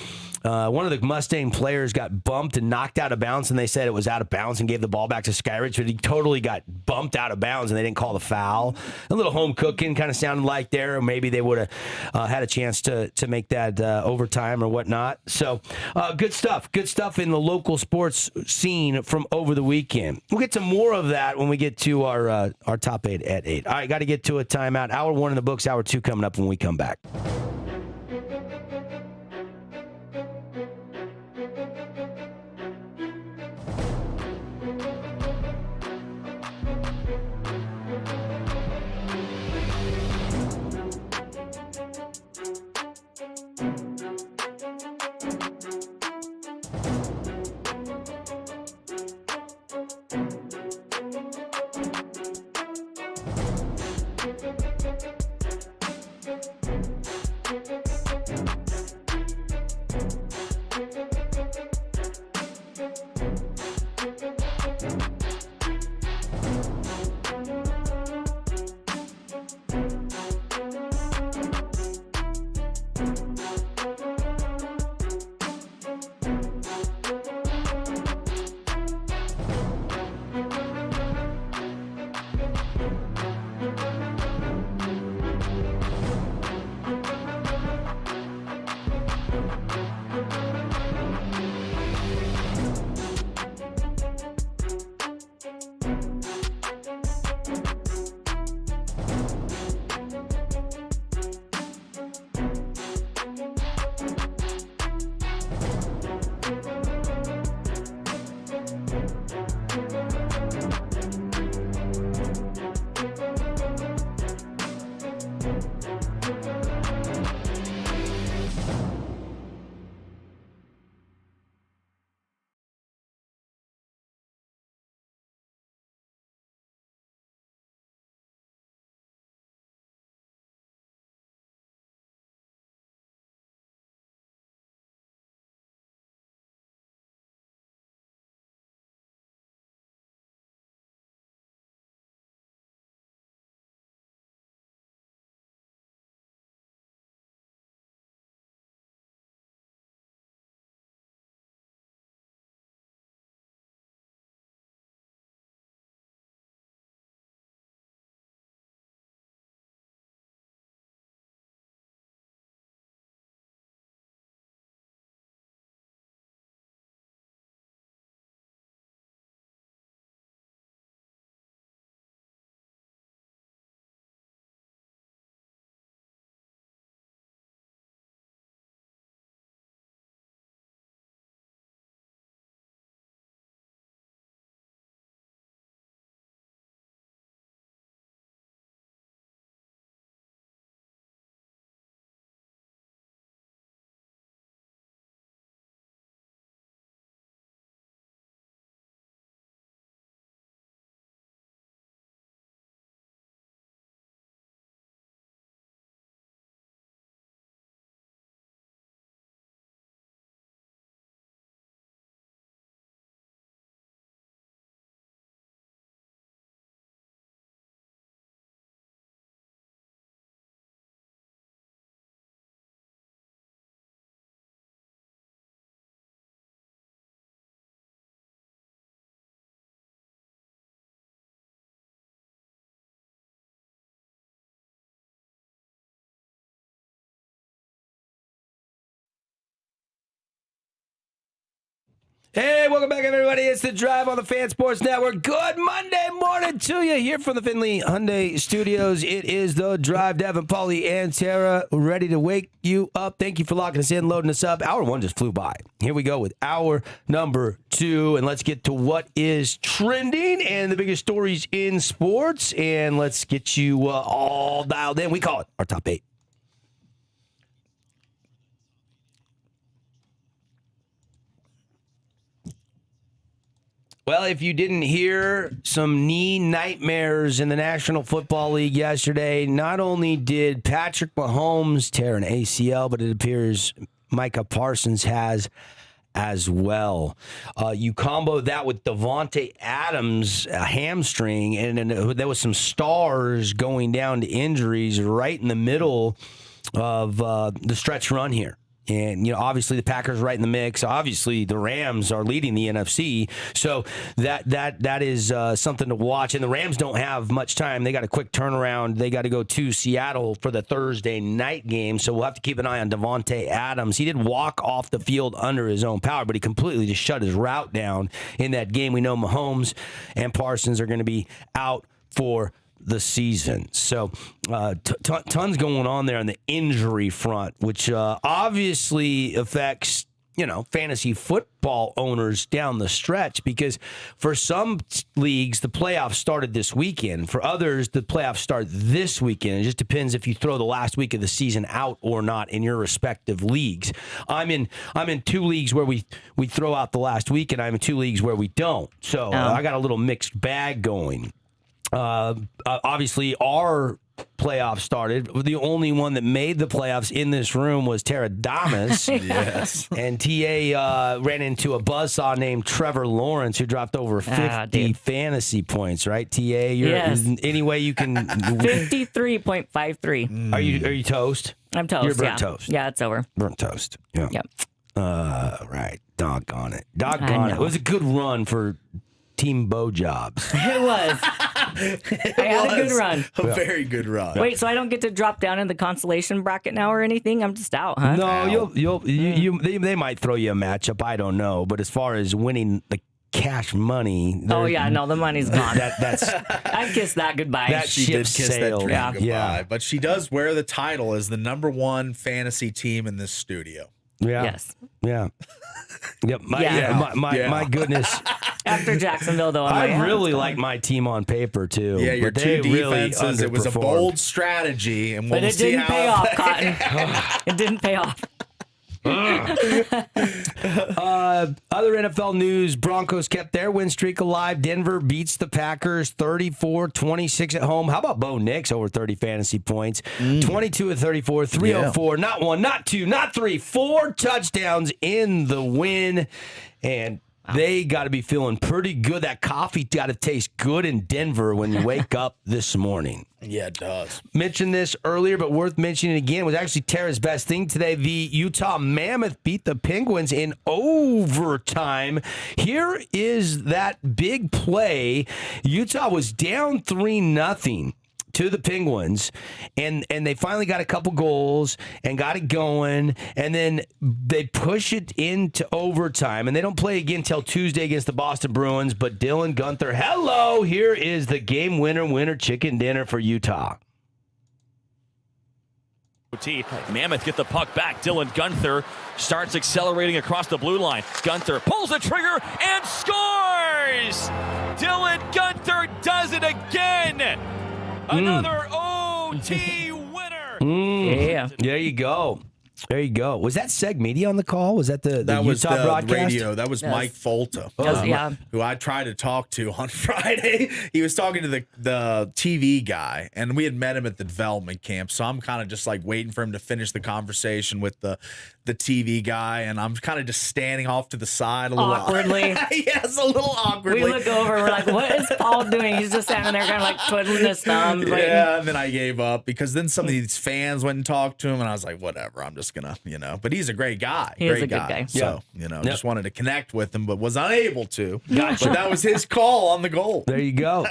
one of the Mustang players got bumped and knocked out of bounds, and they said it was out of bounds and gave the ball back to Skyridge, but he totally got bumped out of bounds and they didn't call the foul. A little home cooking kind of sounded like there, or maybe they would have had a chance to make that overtime or whatnot. So good stuff in the local sports scene from over the weekend. We'll get to more of that when we get to our top 8 at 8. All right, got to get to a timeout. Hour 1 in the books, hour 2 coming up when we come back. Hey, welcome back, everybody. It's The Drive on the Fan Sports Network. Good Monday morning to you here from the Findlay Hyundai Studios. It is The Drive. Devin, Paulie, and Tara ready to wake you up. Thank you for locking us in, loading us up. Hour one just flew by. Here we go with hour number 2, and let's get to what is trending and the biggest stories in sports, and let's get you all dialed in. We call it our top 8. Well, if you didn't hear some knee nightmares in the National Football League yesterday, not only did Patrick Mahomes tear an ACL, but it appears Micah Parsons has as well. You combo that with Devontae Adams' hamstring, and there was some stars going down to injuries right in the middle of the stretch run here. And, obviously the Packers right in the mix. Obviously the Rams are leading the NFC. So that is something to watch. And the Rams don't have much time. They got a quick turnaround. They got to go to Seattle for the Thursday night game. So we'll have to keep an eye on Devontae Adams. He did walk off the field under his own power, but he completely just shut his route down in that game. We know Mahomes and Parsons are going to be out for the season. So tons going on there on the injury front, which obviously affects, fantasy football owners down the stretch, because for some leagues, the playoffs started this weekend. For others, the playoffs start this weekend. It just depends if you throw the last week of the season out or not in your respective leagues. I'm in 2 leagues where we throw out the last week, and I'm in 2 leagues where we don't. So I got a little mixed bag going. Obviously, our playoffs started. The only one that made the playoffs in this room was Tara Damas. Yes. And TA ran into a buzzsaw named Trevor Lawrence, who dropped over 50 fantasy points, right? TA, Yes. Any way you can... 53.53. Are you toast? I'm toast. You're burnt toast. Yeah, it's over. Burnt toast. Yeah. Yep. Right. Doggone it. It was a good run for Team Bo Jobs. It was. I had a good run. A very good run. Wait, so I don't get to drop down in the consolation bracket now or anything? I'm just out, huh? No, they might throw you a matchup. I don't know, but as far as winning the cash money, the money's gone. that's I kissed that goodbye. That She ship did kiss sailed. that dream goodbye. Yeah. But she does wear the title as the number 1 fantasy team in this studio. Yeah. Yes. Yeah. Yep. Yeah. My goodness. After Jacksonville, though, I really like my team on paper too. Yeah, your but 2 they really defenses. It was a underperformed. bold strategy, and we'll but it see didn't how pay off, Cotton. It didn't pay off. Other NFL news, Broncos kept their win streak alive. Denver beats the Packers 34-26 at home. How about Bo Nix over 30 fantasy points? 22 of 34, 304, not 1, not 2, not 3, 4 touchdowns in the win. And they got to be feeling pretty good. That coffee got to taste good in Denver when you wake up this morning. Yeah, it does. Mentioned this earlier, but worth mentioning again. It was actually Tara's best thing today. The Utah Mammoth beat the Penguins in overtime. Here is that big play. Utah was down 3-0 to the Penguins, and they finally got a couple goals and got it going, and then they push it into overtime, and they don't play again until Tuesday against the Boston Bruins. But Dylan Guenther, hello, here is the game winner chicken dinner for Utah. Mammoth get the puck back. Dylan Guenther starts accelerating across the blue line. Guenther pulls the trigger and scores! Dylan Guenther does it again! Another OT winner. Yeah. There you go. There you go. Was that Seg Media on the call? Was that the was Utah the broadcast? radio. That was Mike Folta, who I tried to talk to on Friday. He was talking to the TV guy, and we had met him at the development camp. So I'm kind of just like waiting for him to finish the conversation with the TV guy, and I'm kind of just standing off to the side a little Awkwardly. Yes, a little awkwardly. We look over, we're like, what is Paul doing? He's just standing there kind of like twiddling his thumbs. Yeah, and then I gave up because then some of these fans went and talked to him, and I was like, whatever, I'm just just gonna, but he's a great guy. He is a good guy. So, just wanted to connect with him, but was unable to. Gotcha. But that was his call on the goal. There you go.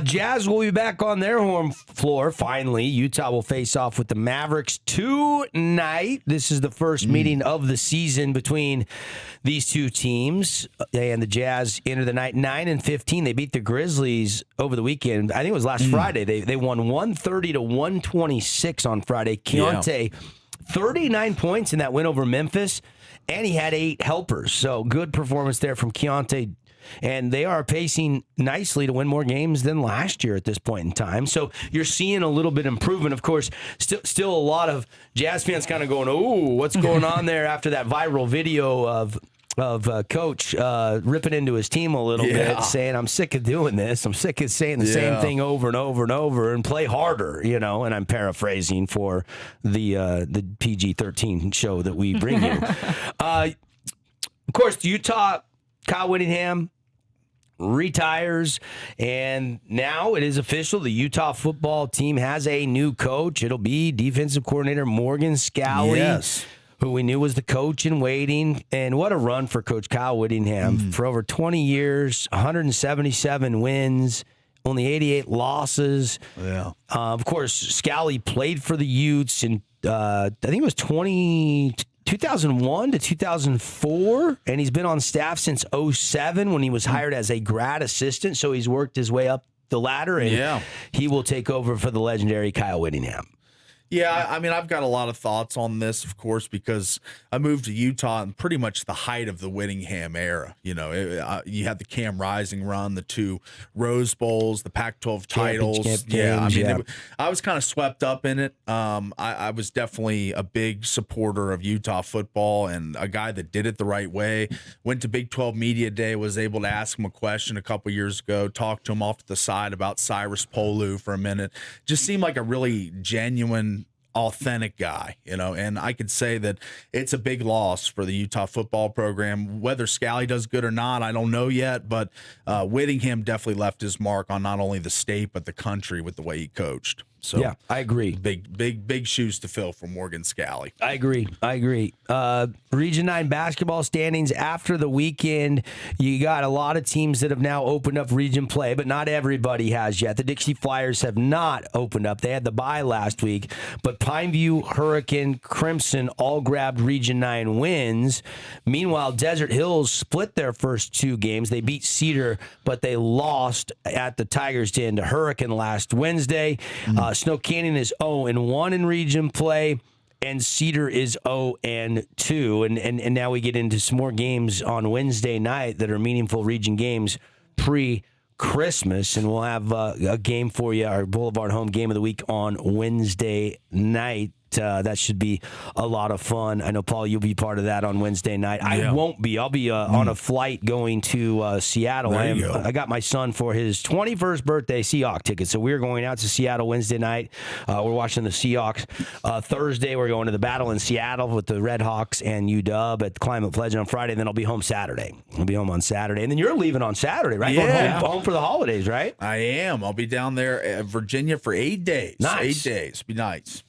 Jazz will be back on their home floor. Finally, Utah will face off with the Mavericks tonight. This is the first meeting of the season between these two teams, and the Jazz enter the night 9-15. They beat the Grizzlies over the weekend. I think it was last Friday. They won 130-126 on Friday. Keontae, 39 points in that win over Memphis, and he had 8 helpers. So good performance there from Keontae. And they are pacing nicely to win more games than last year at this point in time. So you're seeing a little bit of improvement. Of course, still a lot of Jazz fans kind of going, "Ooh, what's going on there?" After that viral video of Coach ripping into his team a little bit, saying, "I'm sick of doing this. I'm sick of saying the same thing over and over and over, and play harder." And I'm paraphrasing for the PG-13 show that we bring you. Of course, Utah, Kyle Whittingham retires, and now it is official. The Utah football team has a new coach. It'll be defensive coordinator Morgan Scalley. Yes. Who we knew was the coach in waiting. And what a run for Coach Kyle Whittingham. For over 20 years, 177 wins, only 88 losses. Yeah. Of course, Scalley played for the Utes in, I think it was 2001 to 2004, and he's been on staff since 2007 when he was hired as a grad assistant. So he's worked his way up the ladder, and he will take over for the legendary Kyle Whittingham. Yeah, I mean, I've got a lot of thoughts on this, of course, because I moved to Utah in pretty much the height of the Whittingham era. You had the Cam Rising run, the 2 Rose Bowls, the Pac-12 titles. I was kind of swept up in it. I was definitely a big supporter of Utah football and a guy that did it the right way. Went to Big 12 Media Day, was able to ask him a question a couple years ago, talked to him off to the side about Cyrus Polu for a minute. Just seemed like a really genuine, authentic guy, and I could say that it's a big loss for the Utah football program. Whether Scalley does good or not, I don't know yet, but Whittingham definitely left his mark on not only the state but the country with the way he coached. So yeah, I agree. Big shoes to fill for Morgan Scalley. I agree. Region 9 basketball standings after the weekend. You got a lot of teams that have now opened up region play, but not everybody has yet. The Dixie Flyers have not opened up. They had the bye last week, but Pineview, Hurricane, Crimson all grabbed region 9 wins. Meanwhile, Desert Hills split their first 2 games. They beat Cedar, but they lost at the Tigers Den to Hurricane last Wednesday. Snow Canyon is 0-1 in region play, and Cedar is 0-2. And now we get into some more games on Wednesday night that are meaningful region games pre-Christmas, and we'll have a game for you, our Boulevard Home Game of the Week on Wednesday night. That should be a lot of fun. I know, Paul, you'll be part of that on Wednesday night. I won't be. I'll be on a flight going to Seattle. I got my son for his 21st birthday Seahawks ticket, so we're going out to Seattle Wednesday night. We're watching the Seahawks. Thursday, we're going to the battle in Seattle with the Red Hawks and UW at the Climate Pledge on Friday. Then I'll be home Saturday. I'll be home on Saturday. And then you're leaving on Saturday, right? Yeah. Going home for the holidays, right? I am. I'll be down there at Virginia for 8 days. Nice. 8 days. Be nice.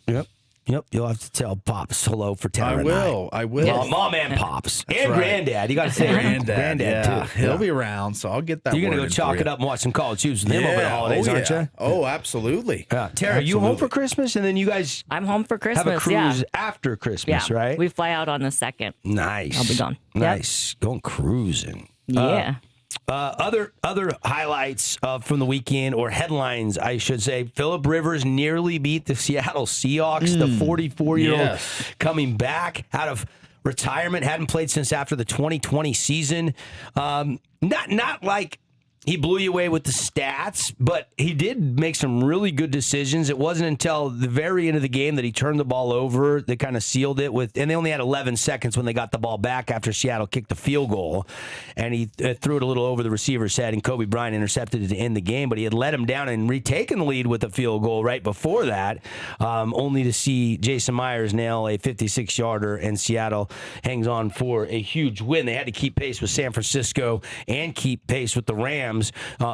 Yep, you'll have to tell Pops hello for Tara. I will. Mom and Pops. And right. Granddad. You got to say Granddad too. He'll be around, so I'll get that. You're going to go chalk it up and watch some college hoops with him over the holidays, aren't you? Oh, absolutely. Tara, you home for Christmas? And then you guys I'm home for Christmas. have a cruise after Christmas, right? We fly out on the 2nd. Nice. I'll be gone. Nice. Going cruising. Yeah. Other highlights from the weekend, or headlines, I should say. Phillip Rivers nearly beat the Seattle Seahawks. The 44-year-old coming back out of retirement, hadn't played since after the 2020 season. Not like he blew you away with the stats, but he did make some really good decisions. It wasn't until the very end of the game that he turned the ball over that kind of sealed it and they only had 11 seconds when they got the ball back after Seattle kicked the field goal, and he threw it a little over the receiver's head, and Kobe Bryant intercepted it to end the game, but he had let him down and retaken the lead with a field goal right before that, only to see Jason Myers nail a 56-yarder, and Seattle hangs on for a huge win. They had to keep pace with San Francisco and keep pace with the Rams Rams.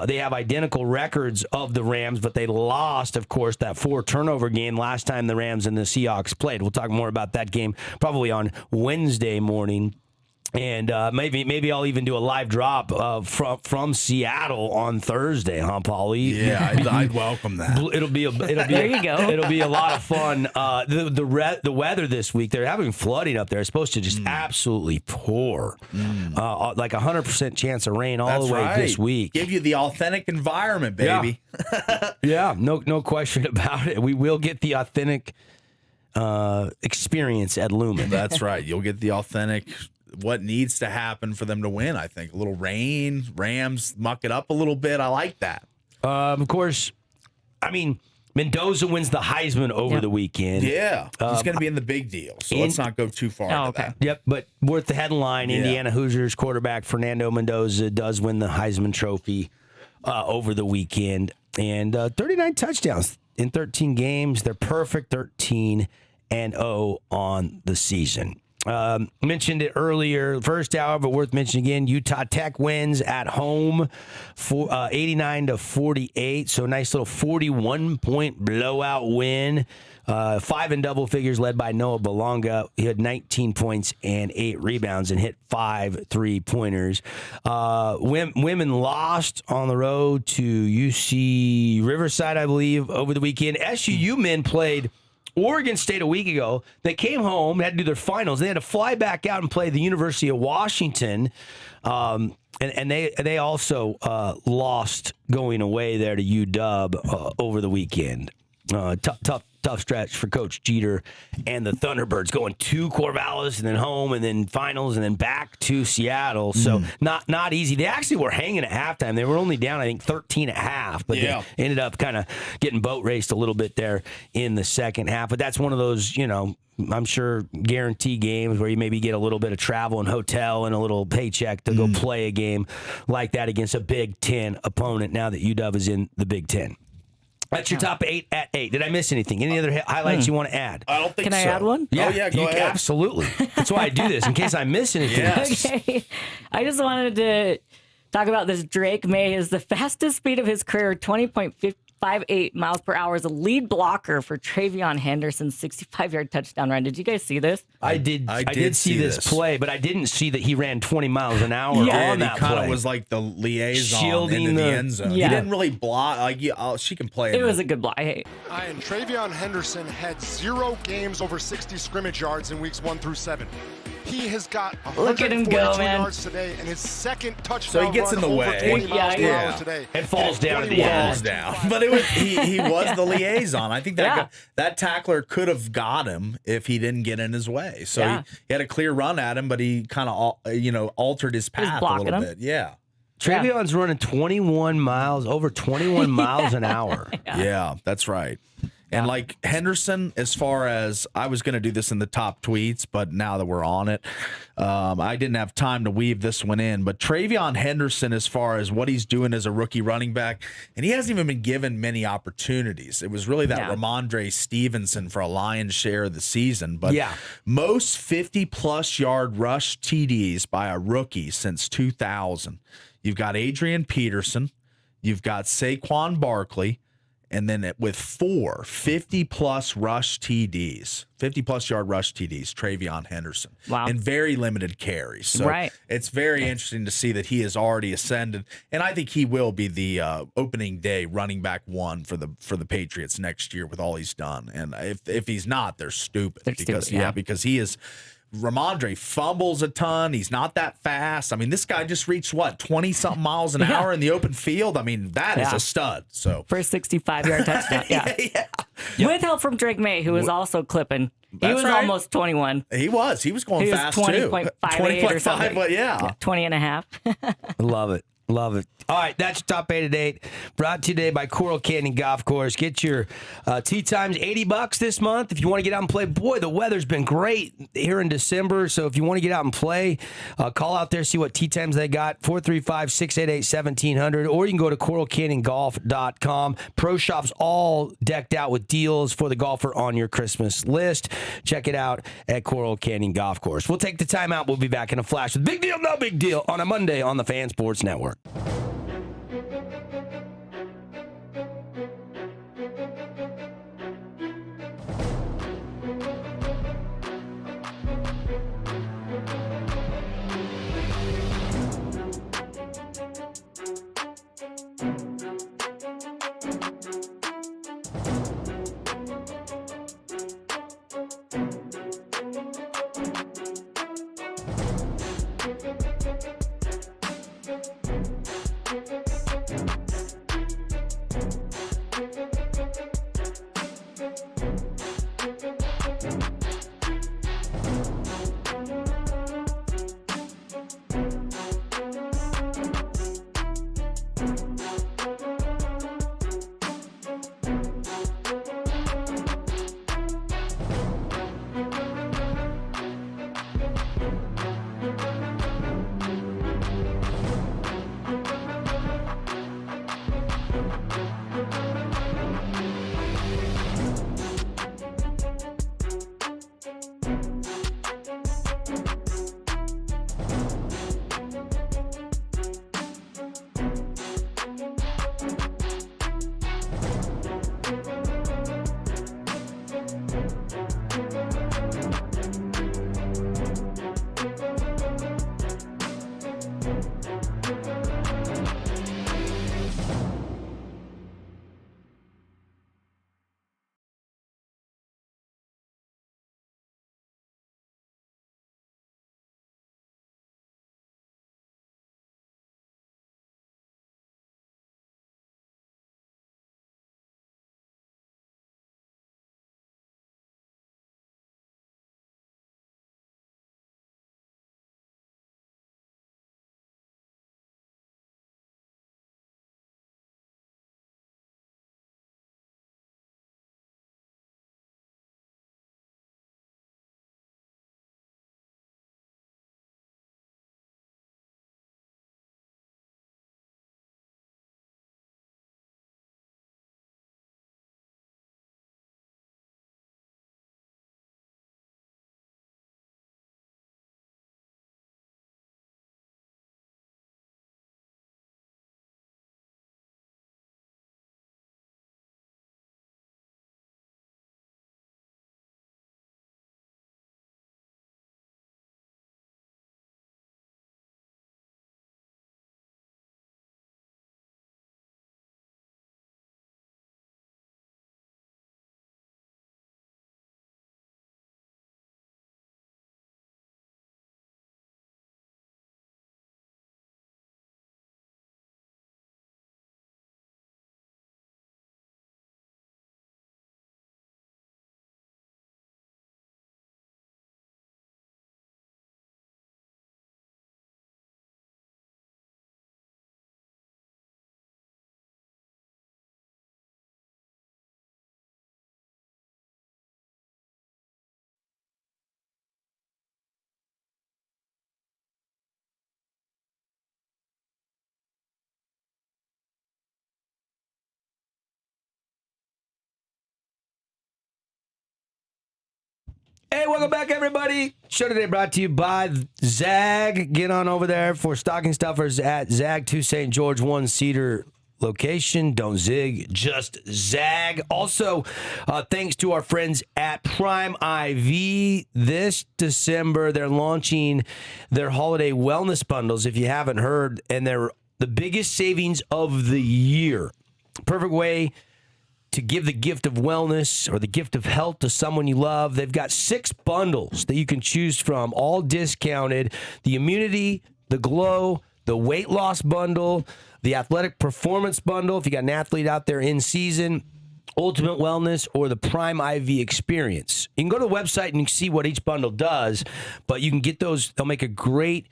They have identical records of the Rams, but they lost, of course, that 4-turnover game last time the Rams and the Seahawks played. We'll talk more about that game probably on Wednesday morning. And maybe I'll even do a live drop from Seattle on Thursday, huh, Paulie? Yeah, I'd welcome that. There you go. It'll be a lot of fun. The weather this week, they're having flooding up there. It's supposed to just absolutely pour, like 100% chance of rain all the way this week. Give you the authentic environment, baby. Yeah, no question about it. We will get the authentic experience at Lumen. That's right. You'll get the authentic. What needs to happen for them to win, I think. A little rain, Rams muck it up a little bit. I like that. Of course, I mean, Mendoza wins the Heisman over the weekend. Yeah, he's going to be in the big deal, so let's not go too far into that. Yep, but worth the headline, Indiana Hoosiers quarterback Fernando Mendoza does win the Heisman Trophy over the weekend. And 39 touchdowns in 13 games. They're perfect 13-0 on the season. Mentioned it earlier, first hour, but worth mentioning again. Utah Tech wins at home for 89-48. So nice little 41-point blowout win. 5 in double figures, led by Noah Belonga. He had 19 points and 8 rebounds and hit 5 3-pointers. Women lost on the road to UC Riverside, I believe, over the weekend. SUU men played Oregon State a week ago. They came home, had to do their finals. They had to fly back out and play the University of Washington. And they also lost going away there to UW over the weekend. Tough stretch for Coach Jeter and the Thunderbirds, going to Corvallis and then home and then finals and then back to Seattle. So not easy. They actually were hanging at halftime. They were only down, I think, 13.5, but they ended up kind of getting boat raced a little bit there in the second half. But that's one of those, I'm sure, guarantee games where you maybe get a little bit of travel and hotel and a little paycheck to go play a game like that against a Big Ten opponent now that UW is in the Big Ten. That's your top 8 at 8. Did I miss anything? Any other highlights you want to add? I don't think so. Can I add one? Yeah, go ahead. Absolutely. That's why I do this, in case I miss anything. Yes. Okay. I just wanted to talk about this. Drake May is the fastest speed of his career, 20.58 miles per hour, is a lead blocker for Travion Henderson's 65-yard touchdown run. Did you guys see this? I did see this play, but I didn't see that he ran 20 miles an hour on that he kind play. of was like the liaison Shielding into the end zone. Yeah. He didn't really block. She can play. It was a good block. Hey. And Travion Henderson had 0 games over 60 scrimmage yards in weeks 1 through 7. He has got Look at him go, man. yards today, and his second touchdown So he gets run in the over way. 20 miles per hour today. And falls down at the Falls end. down. But it was he was the liaison. I think that tackler could have got him if he didn't get in his way. So he had a clear run at him, but he kind of altered his path a little bit. Yeah. Travion's running 21 miles an hour. Yeah, that's right. And like Henderson, as far as I was going to do this in the top tweets, but now that we're on it, I didn't have time to weave this one in. But Travion Henderson, as far as what he's doing as a rookie running back, and he hasn't even been given many opportunities. It was really that Ramondre Stevenson for a lion's share of the season. But most 50-plus yard rush TDs by a rookie since 2000. You've got Adrian Peterson. You've got Saquon Barkley. And then with 4 50-plus rush TDs, 50-plus yard rush TDs, Travion Henderson. Wow. And very limited carries. So it's very interesting to see that he has already ascended. And I think he will be the opening day running back 1 for the Patriots next year with all he's done. And if he's not, they're stupid. Because he is. Ramondre fumbles a ton. He's not that fast. I mean, this guy just reached 20-something miles an hour in the open field. I mean, that is a stud. So for a 65-yard touchdown. With help from Drake May, who was also clipping. He was almost 21. He was going fast too. 20.58 or something. But 20 and a half. Love it. Love it. All right, that's your top 8 at 8. Brought to you today by Coral Canyon Golf Course. Get your tee times $80 this month if you want to get out and play. Boy, the weather's been great here in December. So if you want to get out and play, call out there, see what tee times they got. 435-688-1700. Or you can go to coralcanyongolf.com. Pro Shop's all decked out with deals for the golfer on your Christmas list. Check it out at Coral Canyon Golf Course. We'll take the time out. We'll be back in a flash with Big Deal, No Big Deal on a Monday on the Fan Sports Network. Hey, welcome back, everybody. Show today brought to you by Zag. Get on over there for stocking stuffers at Zag 2 St. George 1 Cedar location. Don't zig, just zag. Also, thanks to our friends at Prime IV. This December, they're launching their holiday wellness bundles, if you haven't heard, and they're the biggest savings of the year. Perfect way to give the gift of wellness or the gift of health to someone you love. They've got 6 bundles that you can choose from, all discounted. The immunity, the glow, the weight loss bundle, the athletic performance bundle, if you got an athlete out there in season, ultimate wellness, or the Prime IV experience. You can go to the website and you can see what each bundle does, but you can get those. They'll make a great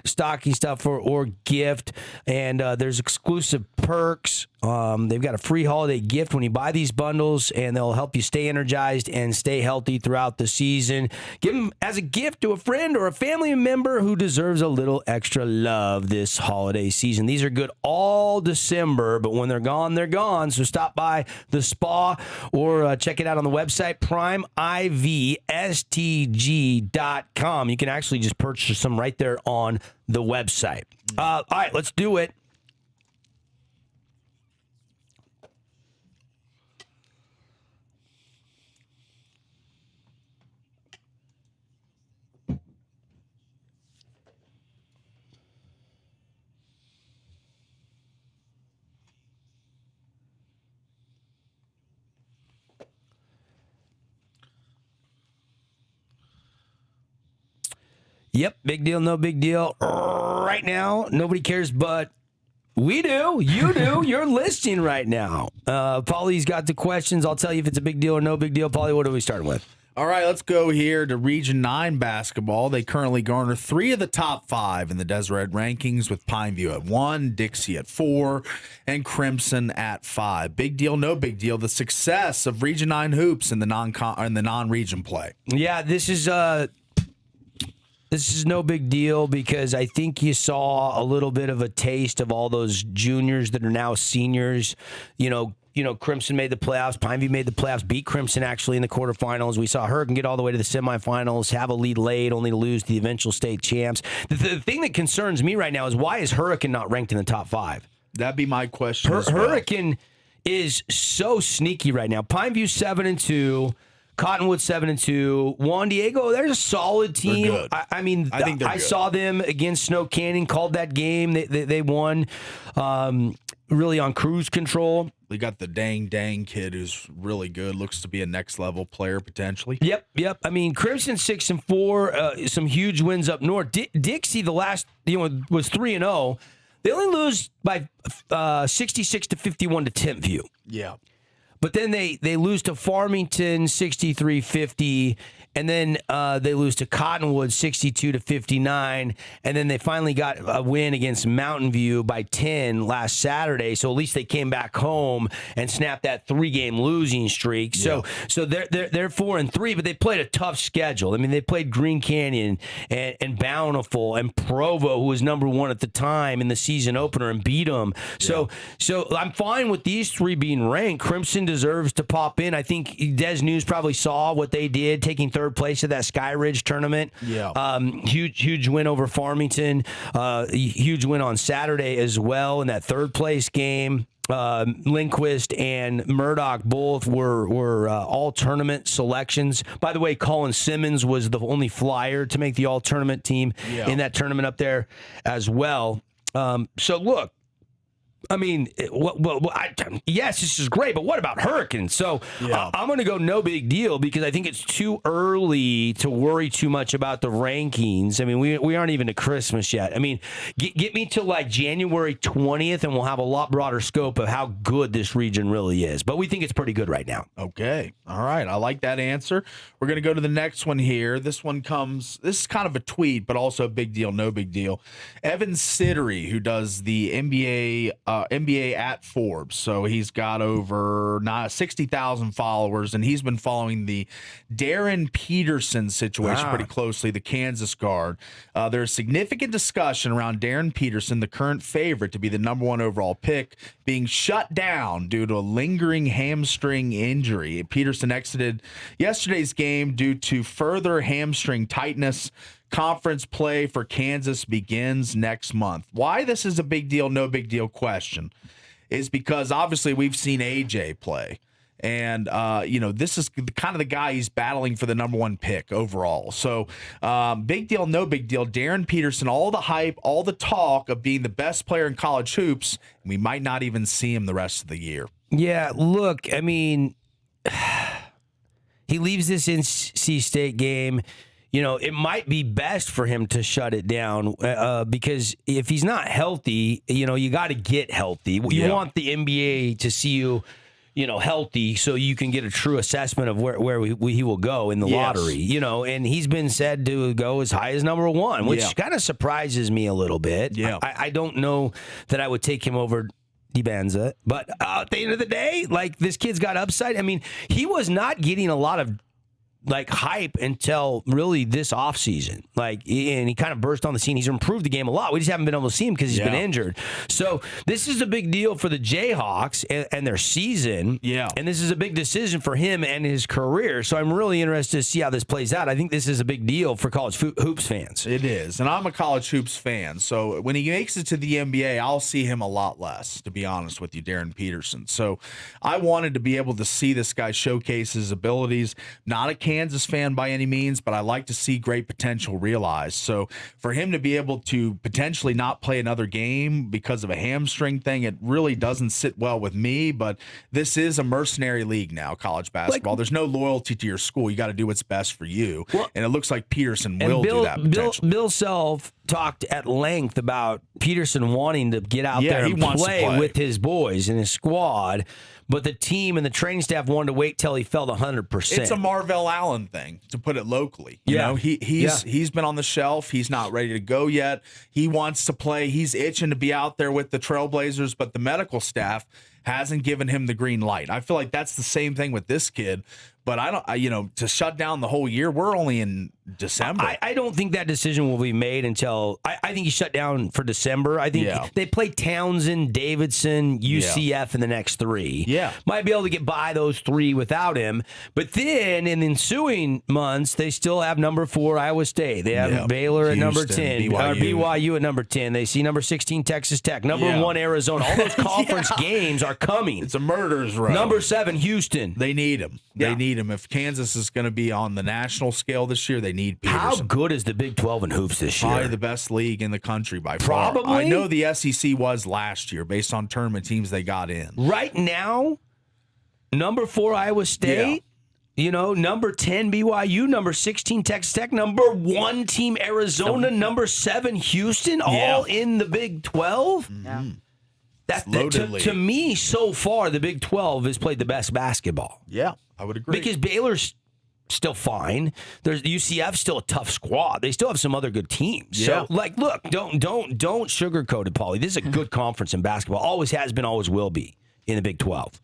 stocking stuffer or gift, and there's exclusive perks. They've got a free holiday gift when you buy these bundles, and they'll help you stay energized and stay healthy throughout the season. Give them as a gift to a friend or a family member who deserves a little extra love this holiday season. These are good all December, but when they're gone, they're gone. So stop by the spa or check it out on the website, primivstg.com. You can actually just purchase them right there on the website. All right, let's do it. Yep, big deal, no big deal. Right now, nobody cares, but we do. You do. You're listening right now. Paulie's got the questions. I'll tell you if it's a big deal or no big deal. Paulie, what are we starting with? All right, let's go here to Region 9 basketball. They currently garner 3 of the top 5 in the Deseret rankings, with Pineview at 1, Dixie at 4, and Crimson at 5. Big deal, no big deal. The success of Region 9 hoops in the non-region play. Yeah, this is no big deal because I think you saw a little bit of a taste of all those juniors that are now seniors. Crimson made the playoffs. Pineview made the playoffs, beat Crimson actually in the quarterfinals. We saw Hurricane get all the way to the semifinals, have a lead late, only to lose to the eventual state champs. The thing that concerns me right now is why is Hurricane not ranked in the top 5? That'd be my question as well. Hurricane is so sneaky right now. Pineview 7-2. Cottonwood 7-2. Juan Diego, they're a solid team. They're good. I mean, I think I saw them against Snow Canyon, called that game. They won really on cruise control. We got the dang kid who's really good. Looks to be a next level player potentially. Yep. I mean, Crimson 6-4, some huge wins up north. Dixie, the last was 3-0. They only lose by 66 to 51 to Timpview. Yeah. But then they lose to Farmington 63-50, and then they lose to Cottonwood 62-59, and then they finally got a win against Mountain View by 10 last Saturday. So at least they came back home and snapped that 3-game losing streak. So they're 4-3, but they played a tough schedule. I mean, they played Green Canyon and Bountiful and Provo, who was number 1 at the time in the season opener, and beat them. So I'm fine with these 3 being ranked. Crimson deserves to pop in. I think Des News probably saw what they did, taking third place at that Sky Ridge tournament. Yeah. Huge win over Farmington. Huge win on Saturday as well in that third place game. Lindquist and Murdoch both were all tournament selections. By the way, Colin Simmons was the only flyer to make the all tournament team in that tournament up there as well. So look, I mean, yes, this is great, but what about Hurricane? So I'm going to go no big deal because I think it's too early to worry too much about the rankings. I mean, we aren't even to Christmas yet. I mean, get me to like January 20th and we'll have a lot broader scope of how good this region really is. But we think it's pretty good right now. Okay. All right. I like that answer. We're going to go to the next one here. This is kind of a tweet, but also a big deal, no big deal. Evan Siddery, who does the NBA at Forbes. So he's got over 60,000 followers, and he's been following the Darren Peterson situation pretty closely, the Kansas guard. There's significant discussion around Darren Peterson, the current favorite to be the number 1 overall pick, being shut down due to a lingering hamstring injury. Peterson exited yesterday's game due to further hamstring tightness. Conference play for Kansas begins next month. Why this is a big deal, no big deal question is because obviously we've seen AJ play. And, this is kind of the guy he's battling for the number 1 pick overall. So big deal, no big deal. Darren Peterson, all the hype, all the talk of being the best player in college hoops. And we might not even see him the rest of the year. Yeah, look, I mean, he leaves this NC State game. It might be best for him to shut it down because if he's not healthy, you got to get healthy. You want the NBA to see you, healthy so you can get a true assessment of where he will go in the lottery, and he's been said to go as high as number 1, which kind of surprises me a little bit. Yeah. I don't know that I would take him over DiBanza, but at the end of the day, like, this kid's got upside. I mean, he was not getting a lot of hype until really this offseason. And he kind of burst on the scene. He's improved the game a lot. We just haven't been able to see him because he's been injured. So this is a big deal for the Jayhawks and their season. Yeah. And this is a big decision for him and his career. So I'm really interested to see how this plays out. I think this is a big deal for college hoops fans. It is. And I'm a college hoops fan. So when he makes it to the NBA, I'll see him a lot less, to be honest with you, Darren Peterson. So I wanted to be able to see this guy showcase his abilities. Not a Kansas fan by any means, but I like to see great potential realized. So for him to be able to potentially not play another game because of a hamstring thing, it really doesn't sit well with me. But this is a mercenary league now, college basketball. There's no loyalty to your school. You got to do what's best for you. Well, and it looks like Peterson will do that potentially. Bill Self talked at length about Peterson wanting to get out there and play with his boys and his squad, but the team and the training staff wanted to wait till he felt 100%. It's a Marvell Allen thing, to put it locally. You know, he's been on the shelf. He's not ready to go yet. He wants to play. He's itching to be out there with the Trailblazers, but the medical staff hasn't given him the green light. I feel like that's the same thing with this kid. But to shut down the whole year, we're only in December. I don't think that decision will be made until I think he shut down for December. I think they play Townsend, Davidson, UCF in the next 3. Yeah. Might be able to get by those 3 without him. But then in the ensuing months, they still have number 4 Iowa State. They have Baylor at number 10, BYU at number 10. They see number 16 Texas Tech, number 1 Arizona. All those conference games are coming. It's a murderer's row. Number 7 Houston. They need him. They need him. If Kansas is going to be on the national scale this year, they need Peterson. How good is the Big 12 in hoops this year? Probably the best league in the country by far. Probably. I know the SEC was last year based on tournament teams they got in. Right now, number 4 Iowa State, number 10 BYU, number 16 Texas Tech, number 1 team Arizona, number 7 Houston, all in the Big 12. Mm-hmm. To me, so far, the Big 12 has played the best basketball. Yeah, I would agree. Because Baylor's still fine. There's UCF's still a tough squad. They still have some other good teams. Yeah. So, look, don't sugarcoat it, Paulie. This is a good conference in basketball. Always has been, always will be in the Big 12.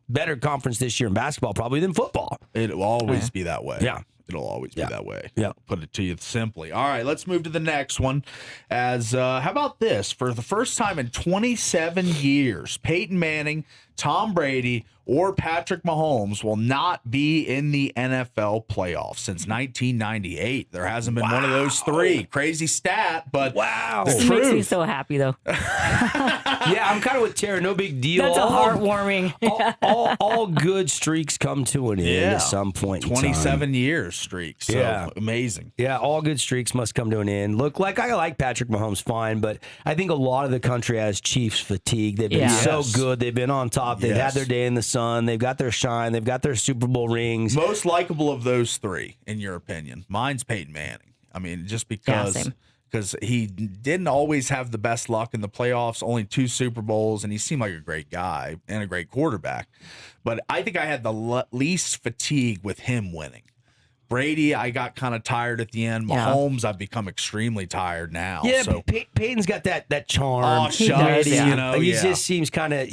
Better conference this year in basketball probably than football. It'll always be that way. Yeah. It'll always be that way. Yeah. Put it to you simply. All right, let's move to the next one. How about this? For the first time in 27 years, Peyton Manning, Tom Brady, or Patrick Mahomes will not be in the NFL playoffs since 1998. There hasn't been one of those 3. Crazy stat, but This makes me so happy, though. Yeah, I'm kind of with Tara. No big deal. That's heartwarming. all good streaks come to an end at some point. 27 years streak. So amazing. Yeah, all good streaks must come to an end. Look, I like Patrick Mahomes fine, but I think a lot of the country has Chiefs fatigue. They've been so good. They've been on top. They've had their day in the sun. They've got their shine. They've got their Super Bowl rings. Most likable of those 3, in your opinion? Mine's Peyton Manning. I mean, just because he didn't always have the best luck in the playoffs, only 2 Super Bowls, and he seemed like a great guy and a great quarterback. But I think I had the least fatigue with him winning. Brady, I got kind of tired at the end. Mahomes, I've become extremely tired now. Yeah, so. Peyton's got that charm. Oh, shucks, he just seems kind of,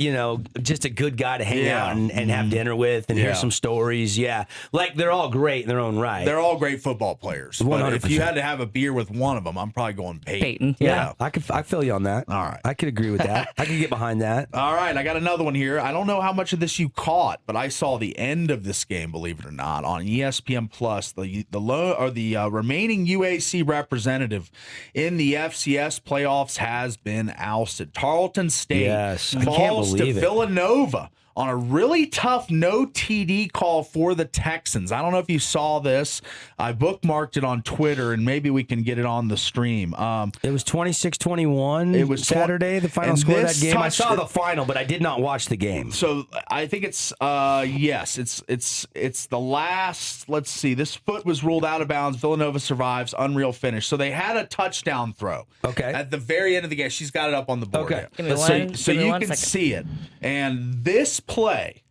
just a good guy to hang out and have dinner with and hear some stories. Yeah, like they're all great in their own right. They're all great football players. 100%. But if you had to have a beer with one of them, I'm probably going Peyton. Yeah, I feel you on that. All right, I could agree with that. I could get behind that. All right, I got another one here. I don't know how much of this you caught, but I saw the end of this game, believe it or not, on ESPN Plus. The remaining UAC representative in the FCS playoffs has been ousted. Tarleton State falls to Villanova on a really tough no TD call for the Texans. I don't know if you saw this. I bookmarked it on Twitter, and maybe we can get it on the stream. It was 26-21. It was Saturday, the final score of that game. I saw the final, but I did not watch the game. So I think it's it's the last. Let's see. This foot was ruled out of bounds. Villanova survives. Unreal finish. So they had a touchdown throw. Okay. At the very end of the game, she's got it up on the board. Okay. So you can see it, and this play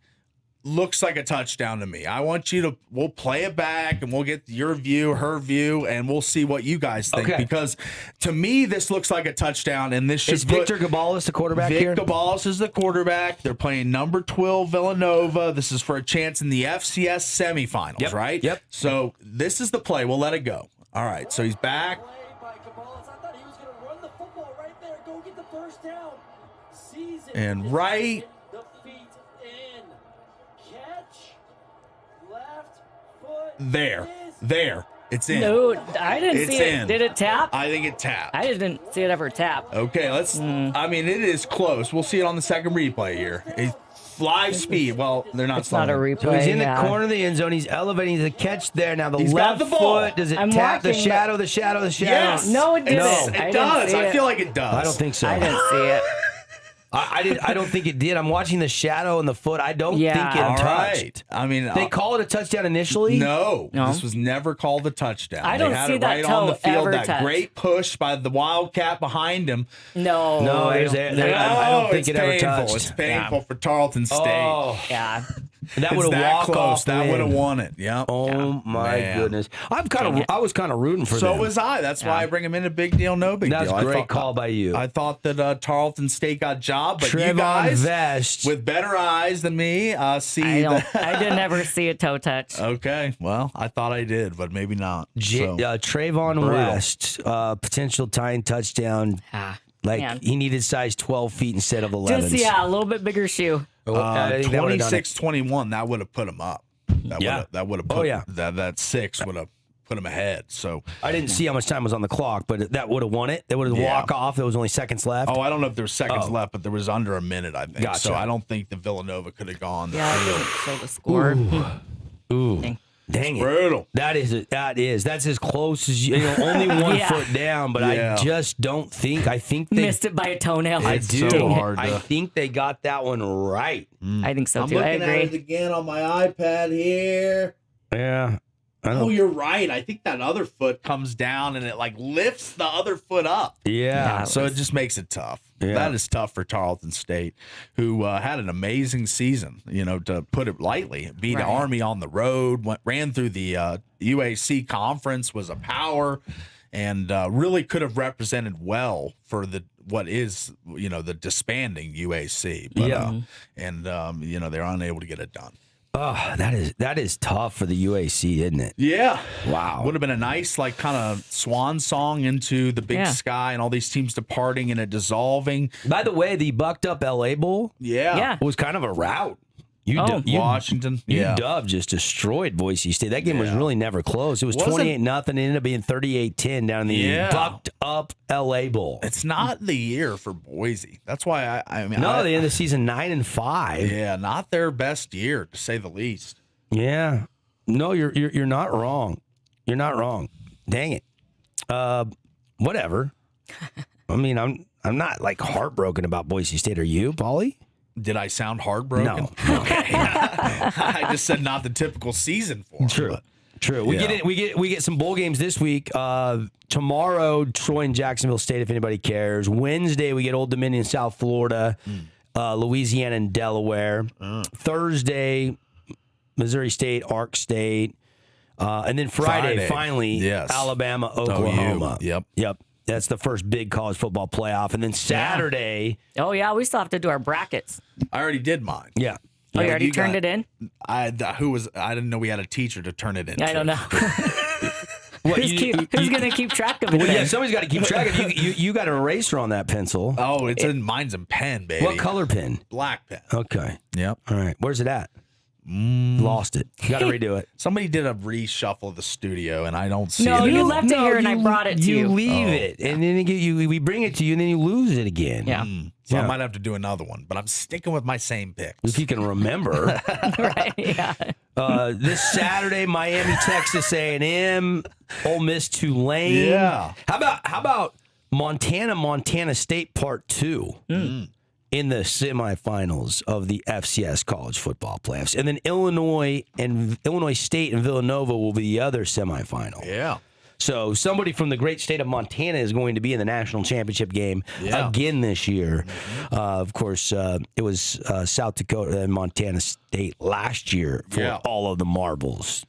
looks like a touchdown to me. I want you to, we'll play it back and we'll get your view, her view, and we'll see what you guys think. Because to me, this looks like a touchdown, and this should Is Victor Gabalis the quarterback here? Vic Gabalis is the quarterback. They're playing number 12 Villanova. This is for a chance in the FCS semifinals, right? Yep. So this is the play. We'll let it go. All right, so he's back. And right there. It's in. No, I didn't see it. In. Did it tap? I think it tapped. I didn't see it ever tap. Okay, let's. I mean, it is close. We'll see it on the second replay here. live speed. Well, they're not. It's not a replay. So he's in the yeah. corner of the end zone. He's elevating the catch there. Now the He's got left the ball. foot, does it I'm tap the watching, shadow, the shadow, the shadow? Yes. No, it didn't. No. I didn't It does. see I it. feel like it does. I don't think so. I didn't see it. I don't think it did. I'm watching the shadow and the foot. I don't Yeah. think it All touched. right. I mean, They call it a touchdown initially? No, No. this was never called a touchdown. I don't they had see it that right on the toe field. ever That touch. great push by the Wildcat behind him. No. No, I there's don't- there. I don't think it's it ever painful. touched. It's painful for Tarleton State. Oh, Yeah. that It's would have that walked close. off. the That would have win. won it. Yep. Oh my Man. goodness! I was kind of rooting for So them. was I. That's why I bring him in a big deal, no big That's deal. a I great thought- call by you. I thought that Tarleton State got job, but you Trevon guys Vest. with better eyes than me see I that. don't. I did never see a toe touch. Okay, well, I thought I did, but maybe not. So, Trayvon brutal. West, potential tying touchdown. Like man. he needed size 12 feet instead of 11. Just a little bit bigger shoe. I think that would've done it. 26-21, that would have put him up. That would have put that 6 would have put him ahead. So I didn't see how much time was on the clock, but that would have won it. They would have walk off. There was only seconds left. I don't know if there was seconds left, but there was under a minute, I think. Gotcha. So I don't think the Villanova could have gone. Yeah, I didn't show the score. Ooh. Dang it. Brutal. That's as close as only one Yeah. foot down, but Yeah. I just don't think they Missed it by a toenail. I It's do. so hard I to- think they got that one right. I think so too. I agree. again on my iPad here. Yeah. I Oh, don't, you're right. I think that other foot comes down and it like lifts the other foot up. yeah. So it just makes it tough. Yeah. That is tough for Tarleton State, who had an amazing season, to put it lightly. Beat Right. Army on the road, ran through the UAC conference, was a power, and really could have represented well for what is the disbanding UAC. But, they're unable to get it done. Oh, that is tough for the UAC, isn't it? Yeah. Wow. Would have been a nice, kind of swan song into the big Yeah. sky and all these teams departing and it dissolving. By the way, the Bucked Up LA Bowl Yeah. was kind of a rout. Washington. UW just destroyed Boise State. That game was really never close. It was Wasn't- 28-0. It ended up being 38-10 down in the Yeah. Bucked Up LA Bowl. It's not the year for Boise. That's why I mean, No, they ended the season 9-5. yeah, not their best year to say the least. Yeah. No, you're not wrong. You're not wrong. Dang it. Whatever. I mean, I'm not like heartbroken about Boise State. Are you, Paulie? Did I sound heartbroken? No. Okay. I just said not the typical season for 'em, True. but- True. We Yeah. get some bowl games this week. Tomorrow, Troy and Jacksonville State, if anybody cares. Wednesday, we get Old Dominion, South Florida, Louisiana, and Delaware. Thursday, Missouri State, Ark State, and then Friday, finally, Yes. Alabama, Oklahoma. Yep. That's the first big college football playoff, and then Saturday, Oh yeah, we still have to do our brackets. I already did mine. yeah. Oh, you already you turned got- it in? I didn't know we had a teacher to turn it into. I don't know. What, Who's gonna keep track of it? Well, then? yeah, somebody's got to keep track of it. You got an eraser on that pencil. Oh, mine's in pen, baby. What color pen? Black pen. Okay. Yep. All right. Where's it at? Lost it. You got to redo it. Somebody did a reshuffle of the studio, and I don't see No, it. you left it here and I brought it to you. leave it, and then we bring it to you, and then you lose it again. Yeah. So Yeah. I might have to do another one, but I'm sticking with my same picks. If you can remember. Right. Yeah. This Saturday, Miami, Texas A&M, Ole Miss, Tulane. Yeah. How about Montana State Part 2 in the semifinals of the FCS college football playoffs, and then Illinois State and Villanova will be the other semifinal. Yeah. So somebody from the great state of Montana is going to be in the national championship game again this year. Of course, it was South Dakota and Montana State last year for all of the marbles.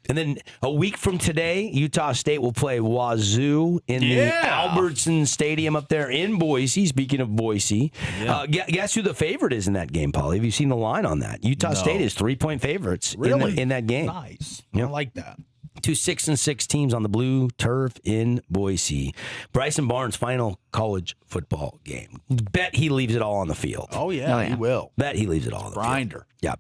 And then a week from today, Utah State will play Wazoo in the Albertson Stadium up there in Boise. Speaking of Boise, guess who the favorite is in that game, Paulie? Have you seen the line on that? Utah State is 3-point favorites in that game. Nice. Yep. I like that. 2 6-6 teams on the blue turf in Boise. Bryson Barnes' final college football game. Bet he leaves it all on the field. Oh, yeah, he will. Bet he leaves it all on the field. Grinder. Yep.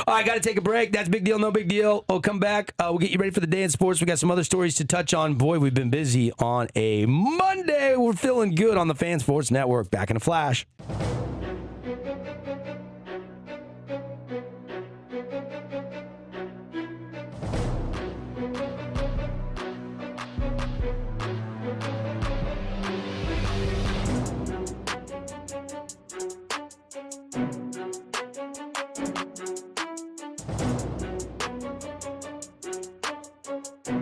All right, got to take a break. That's Big Deal, No Big Deal. We'll come back. We'll get you ready for the day in sports. We got some other stories to touch on. Boy, we've been busy on a Monday. We're feeling good on the Fan Sports Network. Back in a flash. Hey,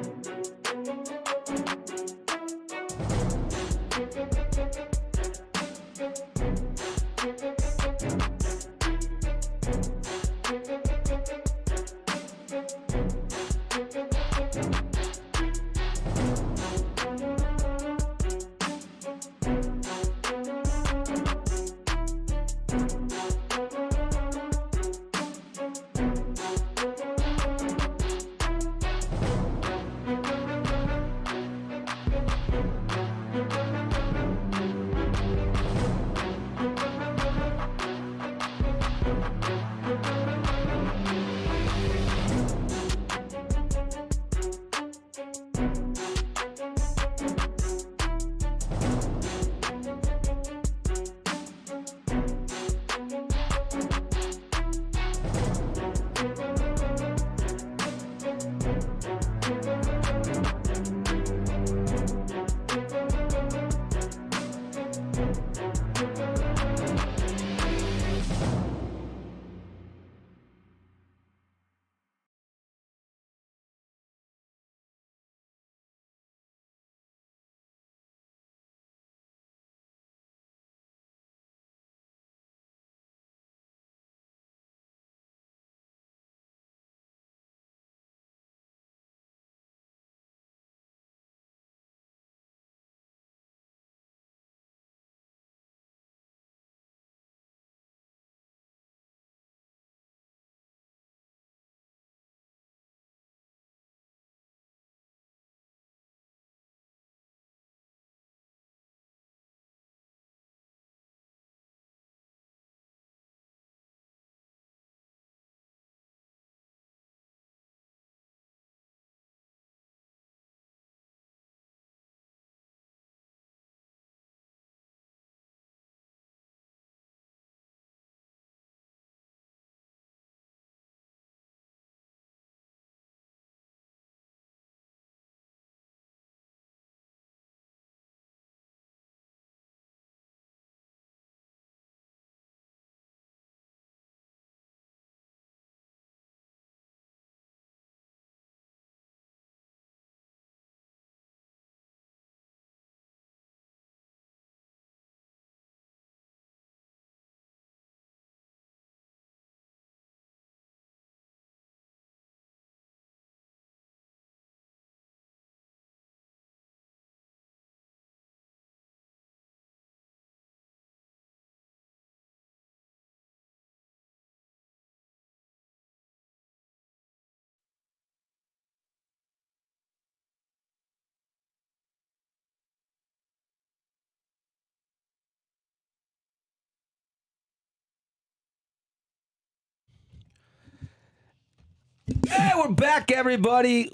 we're back, everybody.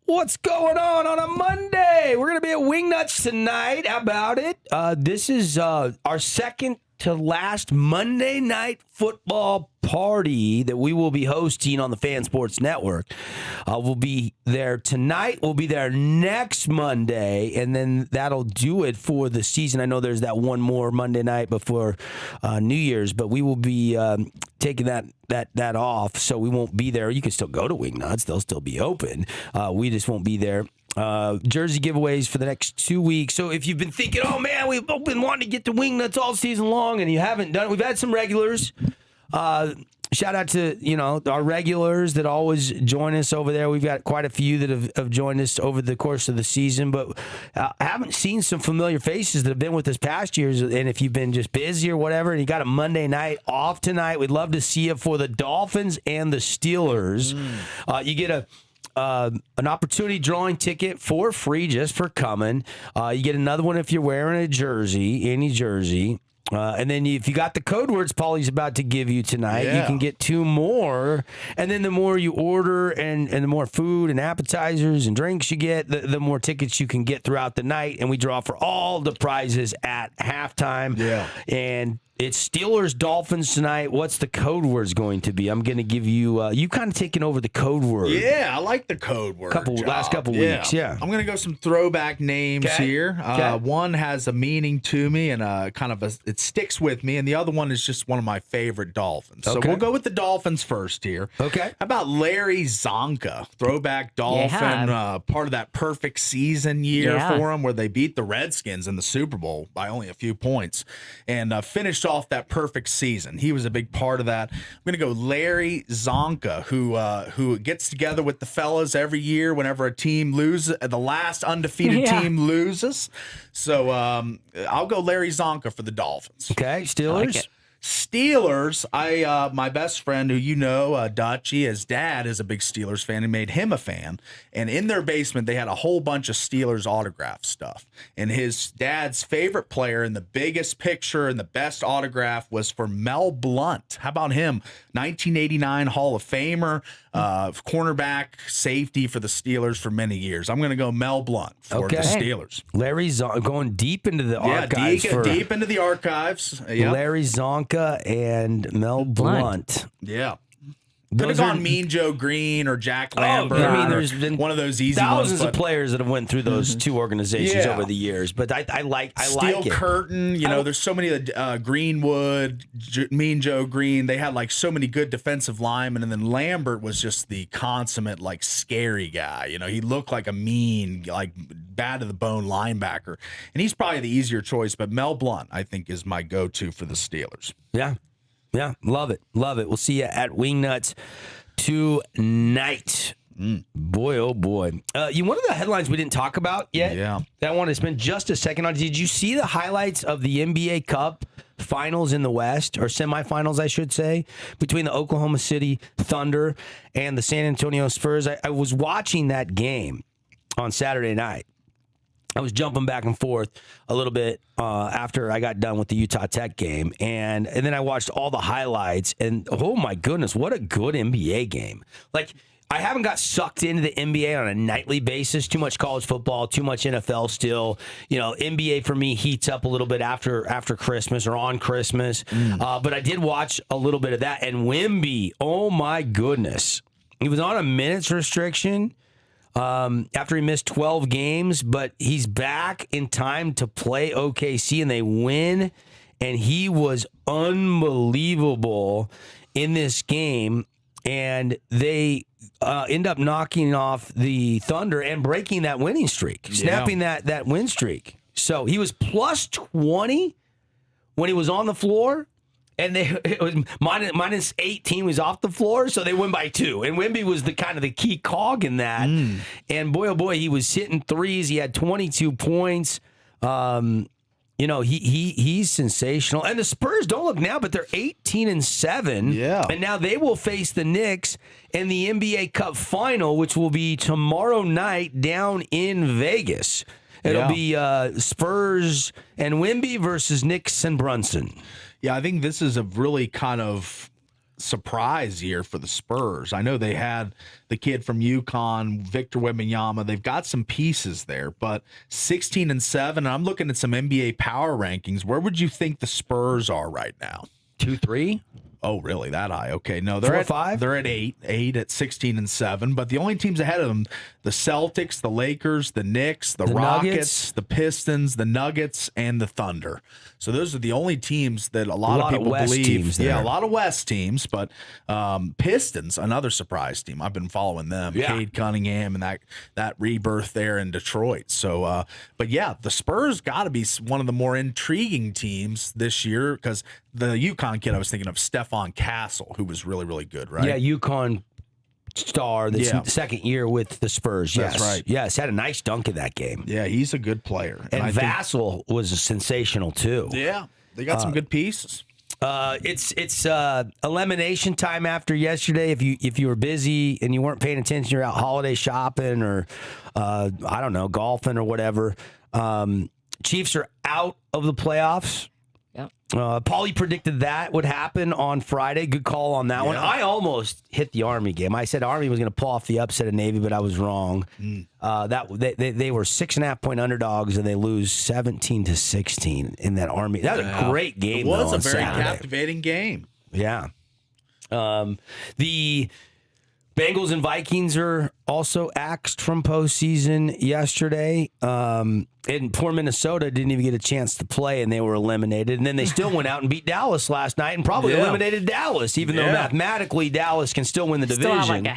What's going on a Monday? We're going to be at Wingnuts tonight. How about it? This is our second to last Monday night football party that we will be hosting on the Fan Sports Network. We'll be there tonight. We'll be there next Monday, and then that'll do it for the season. I know there's that one more Monday night before New Year's, but we will be taking that off, so we won't be there. You can still go to Wingnuts. They'll still be open. We just won't be there. Jersey giveaways for the next 2 weeks. So if you've been thinking, oh man, we've been wanting to get to Wingnuts all season long, and you haven't done it, we've had some regulars. Shout out to our regulars that always join us over there. We've got quite a few that have joined us over the course of the season, but I haven't seen some familiar faces that have been with us past years. And if you've been just busy or whatever, and you got a Monday night off tonight, we'd love to see you for the Dolphins and the Steelers. You get an opportunity drawing ticket for free just for coming. You get another one if you're wearing a jersey, any jersey. And then if you got the code words Paulie's about to give you tonight, you can get 2 more. And then the more you order and the more food and appetizers and drinks you get, the more tickets you can get throughout the night. And we draw for all the prizes at halftime. Yeah. And It's Steelers Dolphins tonight. What's the code words going to be? I'm going to give you. You kind of taking over the code word. Yeah, I like the code word. Last couple weeks. Yeah, I'm going to go some throwback names here. One has a meaning to me and it sticks with me, and the other one is just one of my favorite Dolphins. So we'll go with the Dolphins first here. Okay. How about Larry Zonka, throwback Dolphin, part of that perfect season year for him, where they beat the Redskins in the Super Bowl by only a few points, and finished off that perfect season. He was a big part of that. I'm going to go Larry Zonka, who gets together with the fellas every year whenever a team loses, the last undefeated team loses. So I'll go Larry Zonka for the Dolphins. Okay, Steelers. Steelers, my best friend who Dutchie, his dad is a big Steelers fan and made him a fan. And in their basement, they had a whole bunch of Steelers autograph stuff. And his dad's favorite player and the biggest picture and the best autograph was for Mel Blount. How about him? 1989 Hall of Famer, cornerback, safety for the Steelers for many years. I'm going to go Mel Blount for the Steelers. Larry Zonka, going deep into the archives. Deep into the archives. Yep. Larry Zonka and Mel Blount. Yeah. Could have gone Mean Joe Green or Jack Lambert. I mean, there's been one of those easy thousands ones, of players that have went through those two organizations over the years. But I like Steel it. Curtain. There's so many Greenwood, Mean Joe Green. They had like so many good defensive linemen, and then Lambert was just the consummate like scary guy. He looked like a mean, like bad to the bone linebacker, and he's probably the easier choice. But Mel Blount, I think, is my go-to for the Steelers. Yeah. Yeah, love it. Love it. We'll see you at Wingnuts tonight. Boy, oh boy. One of the headlines we didn't talk about yet that I want to spend just a second on. Did you see the highlights of the NBA Cup finals in the West, or semifinals, I should say, between the Oklahoma City Thunder and the San Antonio Spurs? I was watching that game on Saturday night. I was jumping back and forth a little bit after I got done with the Utah Tech game. And then I watched all the highlights. And, oh, my goodness, what a good NBA game. Like, I haven't got sucked into the NBA on a nightly basis. Too much college football, too much NFL still. NBA for me heats up a little bit after Christmas or on Christmas. But I did watch a little bit of that. And Wemby, oh, my goodness. He was on a minutes restriction after he missed 12 games, but he's back in time to play OKC, and they win, and he was unbelievable in this game, and they end up knocking off the Thunder and breaking that winning streak, snapping that win streak. So he was plus 20 when he was on the floor. And it was minus 18 was off the floor, so they win by 2. And Wemby was the kind of the key cog in that. And boy, oh boy, he was hitting threes. He had 22 points. He's sensational. And the Spurs, don't look now, but they're 18-7. Yeah. And now they will face the Knicks in the NBA Cup final, which will be tomorrow night down in Vegas. It'll be Spurs and Wemby versus Knicks and Brunson. Yeah, I think this is a really kind of surprise year for the Spurs. I know they had the kid from UConn, Victor Wembanyama. They've got some pieces there, but 16-7. And I'm looking at some NBA power rankings. Where would you think the Spurs are right now? 2-3? Oh, really? That high? Okay, no, they're 4 or at 5. They're at 8 at 16-7. But the only teams ahead of them: the Celtics, the Lakers, the Knicks, the Rockets, Nuggets. the Pistons, the Nuggets, and the Thunder. So those are the only teams that a lot of people believe. Teams there. Yeah, a lot of West teams, but Pistons, another surprise team. I've been following them. Yeah. Cade Cunningham and that rebirth there in Detroit. So, but yeah, the Spurs got to be one of the more intriguing teams this year, because the UConn kid I was thinking of, Stephon Castle, who was really, really good, right? Yeah, UConn star that's second year with the Spurs. That's yes. right. Yes, had a nice dunk in that game. Yeah, he's a good player. And Vassell was sensational too. Yeah, they got some good pieces. It's elimination time after yesterday. If you were busy and you weren't paying attention, you're out holiday shopping or I don't know, golfing or whatever. Chiefs are out of the playoffs. Yep. Paulie predicted that would happen on Friday. Good call on that one. I almost hit the Army game. I said Army was going to pull off the upset of Navy, but I was wrong. They were 6.5-point underdogs, and they lose 17-16 in that Army. That was a great game. It was though, a very Saturday. captivating game. Yeah. The Bengals and Vikings are also axed from postseason yesterday. And poor Minnesota didn't even get a chance to play, and they were eliminated. And then they still went out and beat Dallas last night and probably eliminated Dallas, even though mathematically Dallas can still win the division. Still have like a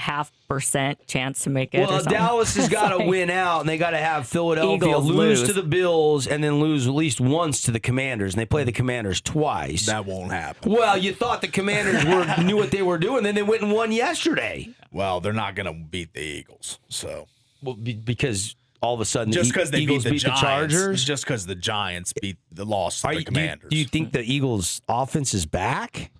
0.5% chance to make it. Well, Dallas has got to win out, and they got to have Philadelphia lose to the Bills and then lose at least once to the Commanders. And they play the Commanders twice. That won't happen. Well, you thought the Commanders knew what they were doing, then they went and won yesterday. Well, they're not going to beat the Eagles, so because all of a sudden just because the Eagles beat the Chargers, just because the Giants lost to the Commanders. Do you think the Eagles' offense is back?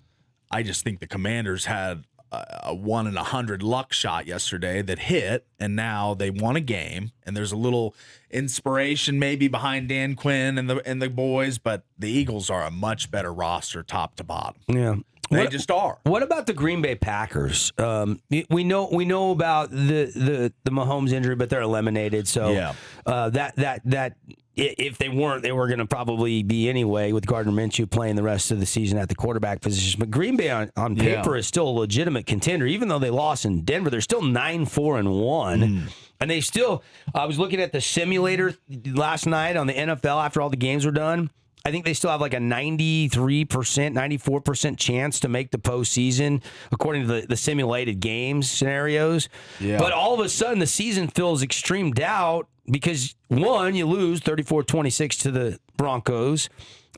I just think the Commanders had a 1 in 100 luck shot yesterday that hit, and now they won a game. And there's a little inspiration maybe behind Dan Quinn and the boys, but the Eagles are a much better roster, top to bottom. Yeah. They just are. What about the Green Bay Packers? We know about the Mahomes injury, but they're eliminated. So that if they weren't, they were going to probably be anyway with Gardner Minshew playing the rest of the season at the quarterback position. But Green Bay on paper is still a legitimate contender, even though they lost in Denver. They're still 9-4-1. And they still. I was looking at the simulator last night on the NFL after all the games were done. I think they still have like a 93%, 94% chance to make the postseason, according to the simulated games scenarios. Yeah. But all of a sudden, the season fills extreme doubt because, one, you lose 34-26 to the Broncos,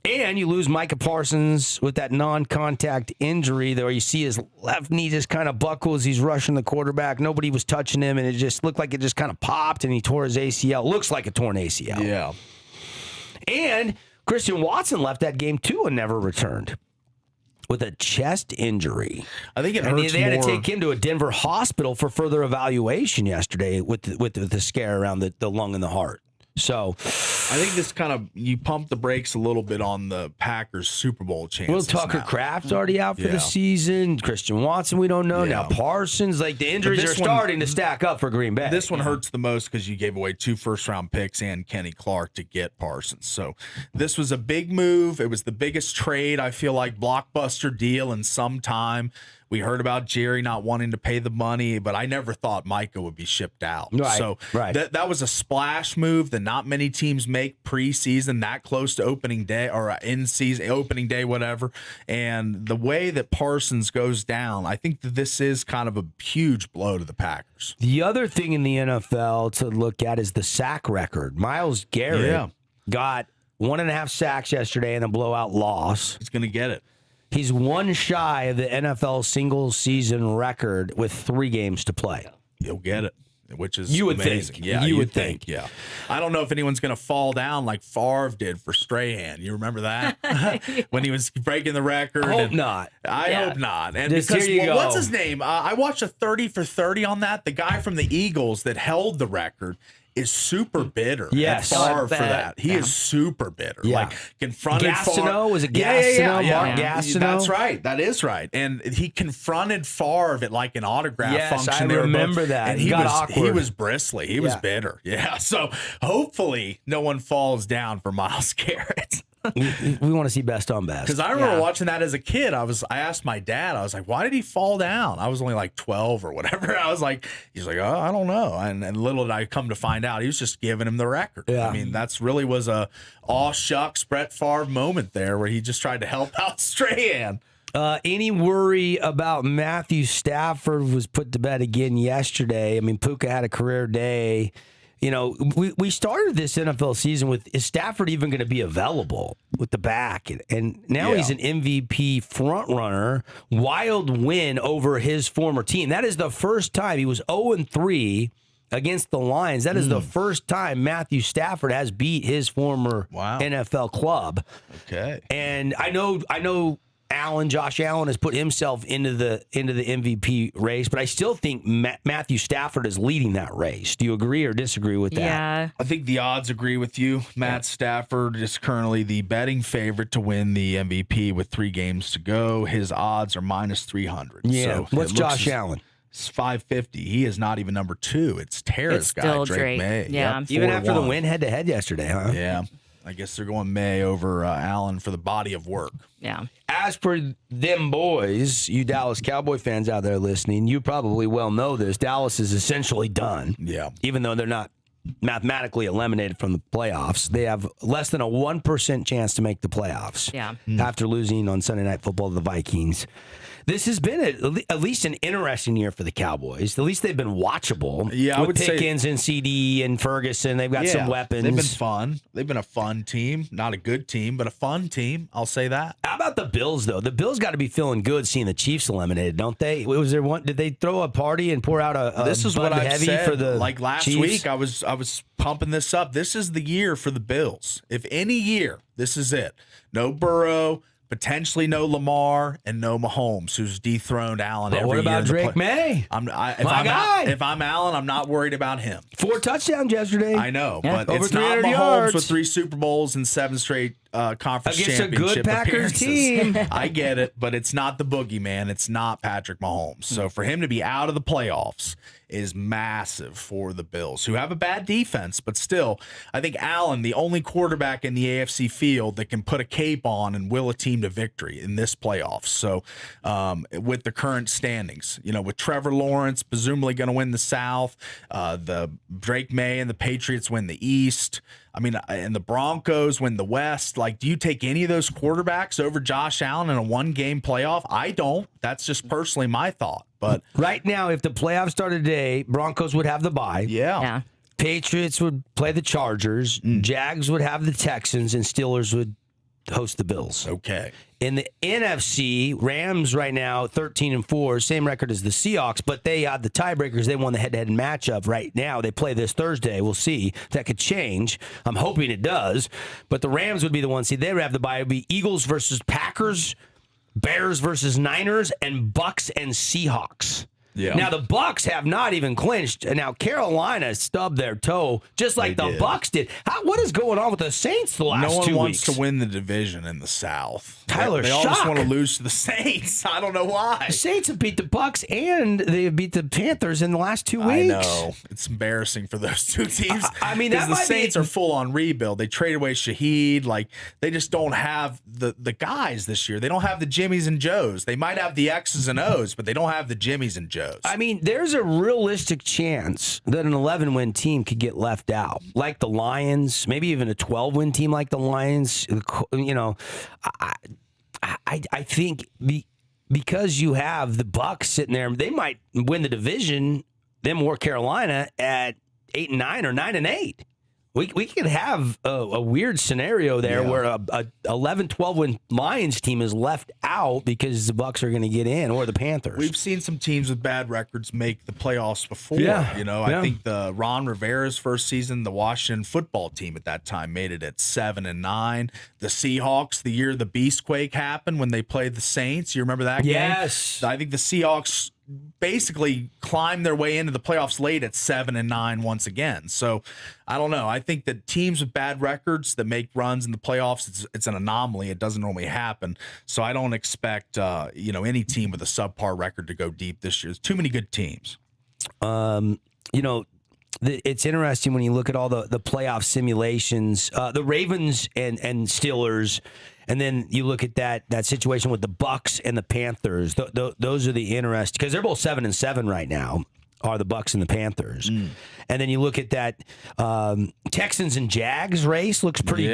and you lose Micah Parsons with that non-contact injury there where you see his left knee just kind of buckle as he's rushing the quarterback. Nobody was touching him, and it just looked like it just kind of popped, and he tore his ACL. Looks like a torn ACL. Yeah. And Christian Watson left that game, too, and never returned with a chest injury. I think it hurts They had more. to take him to a Denver hospital for further evaluation yesterday with the scare around the lung and the heart. So I think this kind of, you pump the brakes a little bit on the Packers Super Bowl chances. Will Tucker Kraft's already out for the season. Christian Watson, we don't know. Now Parsons, like the injuries are starting to stack up for Green Bay. This one hurts the most because you gave away 2 first-round picks and Kenny Clark to get Parsons. So this was a big move. It was the biggest trade, I feel like, blockbuster deal in some time. We heard about Jerry not wanting to pay the money, but I never thought Micah would be shipped out. Right, so that was a splash move that not many teams make preseason, that close to opening day or in season, opening day, whatever. And the way that Parsons goes down, I think that this is kind of a huge blow to the Packers. The other thing in the NFL to look at is the sack record. Myles Garrett got 1.5 sacks yesterday in a blowout loss. He's going to get it. He's one shy of the NFL single season record with 3 games to play. He'll get it, which is you would amazing. think. Yeah, you would think. Yeah. I don't know if anyone's going to fall down like Favre did for Strahan. You remember that? When he was breaking the record? I hope not. I hope not. And Just because, here you go. What's his name? I watched a 30 for 30 on that. The guy from the Eagles that held the record is super bitter. Yes. At Favre for that. He is super bitter. Yeah. Like confronted Gastineau? Favre. Was it Gastineau? Yeah. Mark Gastineau? That's right. That is right. And he confronted Favre at like an autograph function. I remember that. And he was bristly. He was bitter. Yeah. So hopefully no one falls down for Myles Garrett. we want to see best on best. Because I remember watching that as a kid. I asked my dad, I was like, why did he fall down? I was only like 12 or whatever. He's like, oh, I don't know. And little did I come to find out, he was just giving him the record. Yeah. I mean, that's really was a aw shucks Brett Favre moment there where he just tried to help out Strahan. Any worry about Matthew Stafford was put to bed again yesterday. I mean, Puka had a career day. You know, we started this NFL season with, is Stafford even going to be available with the back? And now he's an MVP frontrunner, wild win over his former team. That is the first time. He was 0-3 against the Lions. That is the first time Matthew Stafford has beat his former NFL club. Okay. And I know Josh Allen has put himself into the MVP race, but I still think Matthew Stafford is leading that race. Do you agree or disagree with that? Yeah. I think the odds agree with you. Matt Stafford is currently the betting favorite to win the MVP with 3 games to go. His odds are minus 300. Yeah. So What's Josh Allen? It's 550. He is not even number 2. It's Tara's guy, still Drake May. Yeah. Yep, Even after the 4-1. win head-to-head yesterday, huh? Yeah. I guess they're going May over Allen for the body of work. Yeah. As per them boys, you Dallas Cowboy fans out there listening, you probably well know this. Dallas is essentially done. Yeah. Even though they're not mathematically eliminated from the playoffs, they have less than a 1% chance to make the playoffs. Yeah. After losing on Sunday Night Football to the Vikings. This has been at least an interesting year for the Cowboys. At least they've been watchable. Yeah, I with would say- Pickens and CD and Ferguson. They've got some weapons. They've been fun. They've been a fun team. Not a good team, but a fun team. I'll say that. How about the Bills, though? The Bills got to be feeling good seeing the Chiefs eliminated, don't they? Was there one? Did they throw a party and pour out a This is what Bud I've Heavy said. for the like last Chiefs? week, I was pumping this up. This is the year for the Bills. If any year, this is it. No Burrow, potentially no Lamar, and no Mahomes, who's dethroned Allen But every what year. about in the Drake May? If I'm Allen, I'm not worried about him. 4 touchdowns yesterday. I know, Yeah. but Over it's not 300 Mahomes yards. with 3 Super Bowls and 7 straight conference Against a good championship Packers appearances. team. I get it, but it's not the boogeyman. It's not Patrick Mahomes. So for him to be out of the playoffs is massive for the Bills, who have a bad defense, but still, I think Allen, the only quarterback in the AFC field that can put a cape on and will a team to victory in this playoffs. So with the current standings, with Trevor Lawrence presumably going to win the South, the Drake May and the Patriots win the East. I mean, and the Broncos win the West. Like, do you take any of those quarterbacks over Josh Allen in a 1-game playoff? I don't. That's just personally my thought. But Right now, if the playoffs started today, Broncos would have the bye. Yeah. Patriots would play the Chargers. Jags would have the Texans, and Steelers would host the Bills. okay. In the NFC, Rams right now 13-4, same record as the Seahawks, but they had the tiebreakers. They won the head-to-head matchup right now. They play this Thursday. We'll see. That could change. I'm hoping it does. But the Rams would be the one seed. They would have the bye. It would be Eagles versus Packers, Bears versus Niners, and Bucks and Seahawks. Yeah. Now the Bucks have not even clinched, and now Carolina stubbed their toe just like They the did. Bucks did. What is going on with the Saints the last No one 2 wants weeks? to win the division in the South. Tyler, they all just shock. want to lose to the Saints. I don't know why. The Saints have beat the Bucks and they have beat the Panthers in the last 2 weeks. I know. It's embarrassing for those two teams. I mean, because that the might Saints be- are full on rebuild. They traded away Shaheed. Like, they just don't have the guys this year. They don't have the Jimmies and Joes. They might have the X's and O's, but they don't have the Jimmies and Joes. I mean, there's a realistic chance that an 11-win team could get left out, like the Lions, maybe even a 12-win team like the Lions. I think because you have the Bucks sitting there, they might win the division, them or Carolina at 8-9 or 9-8. We could have a weird scenario there where a 11-12 Lions team is left out because the Bucks are going to get in, or the Panthers. We've seen some teams with bad records make the playoffs before. Yeah, I think the Ron Rivera's first season, the Washington football team at that time made it at 7-9. The Seahawks, the year the Beastquake happened when they played the Saints. You remember that game? Yes. I think the Seahawks basically climbed their way into the playoffs late at 7-9 once again. So I don't know. I think that teams with bad records that make runs in the playoffs, it's an anomaly. It doesn't normally happen. So I don't expect any team with a subpar record to go deep this year. There's too many good teams. It's interesting when you look at all the playoff simulations, the Ravens and Steelers, and then you look at that situation with the Bucks and the Panthers. Those are the interesting, because they're both 7-7 right now, are the Bucks and the Panthers. And then you look at that Texans and Jags race, looks pretty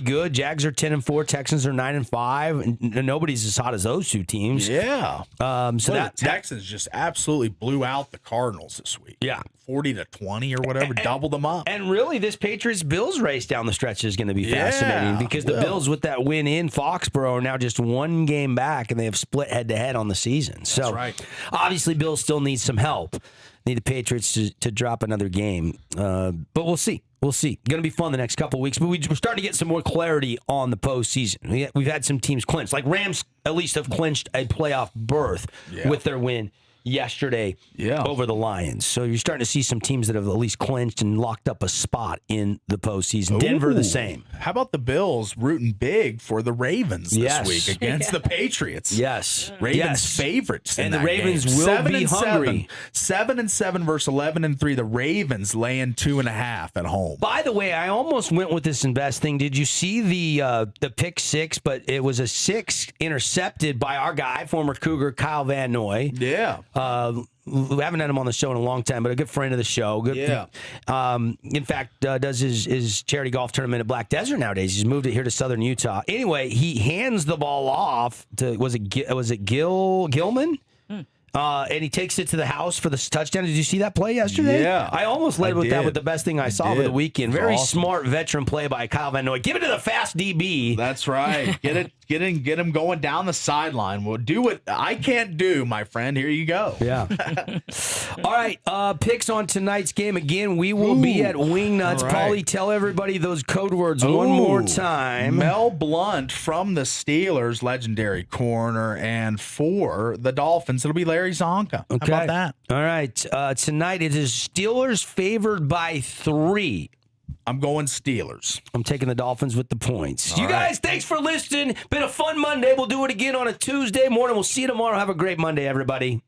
good. Jags are 10-4, Texans are 9-5, and nobody's as hot as those two teams. Yeah. So The Texans just absolutely blew out the Cardinals this week. Yeah. 40-20 or whatever, doubled them up. And really, this Patriots-Bills race down the stretch is going to be fascinating, because the Bills, with that win in Foxborough, are now just 1 game back, and they have split head-to-head on the season. So, right. obviously, Bills still need some help. Need the Patriots to drop another game. But we'll see. We'll see. Going to be fun the next couple of weeks. But we're starting to get some more clarity on the postseason. We've had some teams clinch. Like Rams at least have clinched a playoff berth with their win yesterday over the Lions. So you're starting to see some teams that have at least clinched and locked up a spot in the postseason. Denver the same. How about the Bills rooting big for the Ravens this week against the Patriots? Yes. Ravens favorites. And the Ravens will be hungry. 7-7 versus 11-3. The Ravens laying 2.5 at home. By the way, I almost went with this invest thing. Did you see the pick six? But it was a 6 intercepted by our guy, former Cougar Kyle Van Noy. Yeah. We haven't had him on the show in a long time, but a good friend of the show. Good, in fact, does his charity golf tournament at Black Desert nowadays. He's moved it here to Southern Utah. Anyway, he hands the ball off to was it Gilman? And he takes it to the house for the touchdown. Did you see that play yesterday? Yeah. I almost led with that with the best thing I saw over the weekend. Very smart veteran play by Kyle Van Noy. Give it to the fast DB. That's right. Get him going down the sideline. We'll do what I can't do, my friend. Here you go. Yeah. All right. Picks on tonight's game. Again, we will be at Wingnuts. Right. Paulie, tell everybody those code words one more time. Mel Blount from the Steelers, legendary corner, and for the Dolphins, it'll be Larry Zonka. Okay. How about that? All right. Tonight it is Steelers favored by 3. I'm going Steelers. I'm taking the Dolphins with the points. You guys, thanks for listening. Been a fun Monday. We'll do it again on a Tuesday morning. We'll see you tomorrow. Have a great Monday, everybody.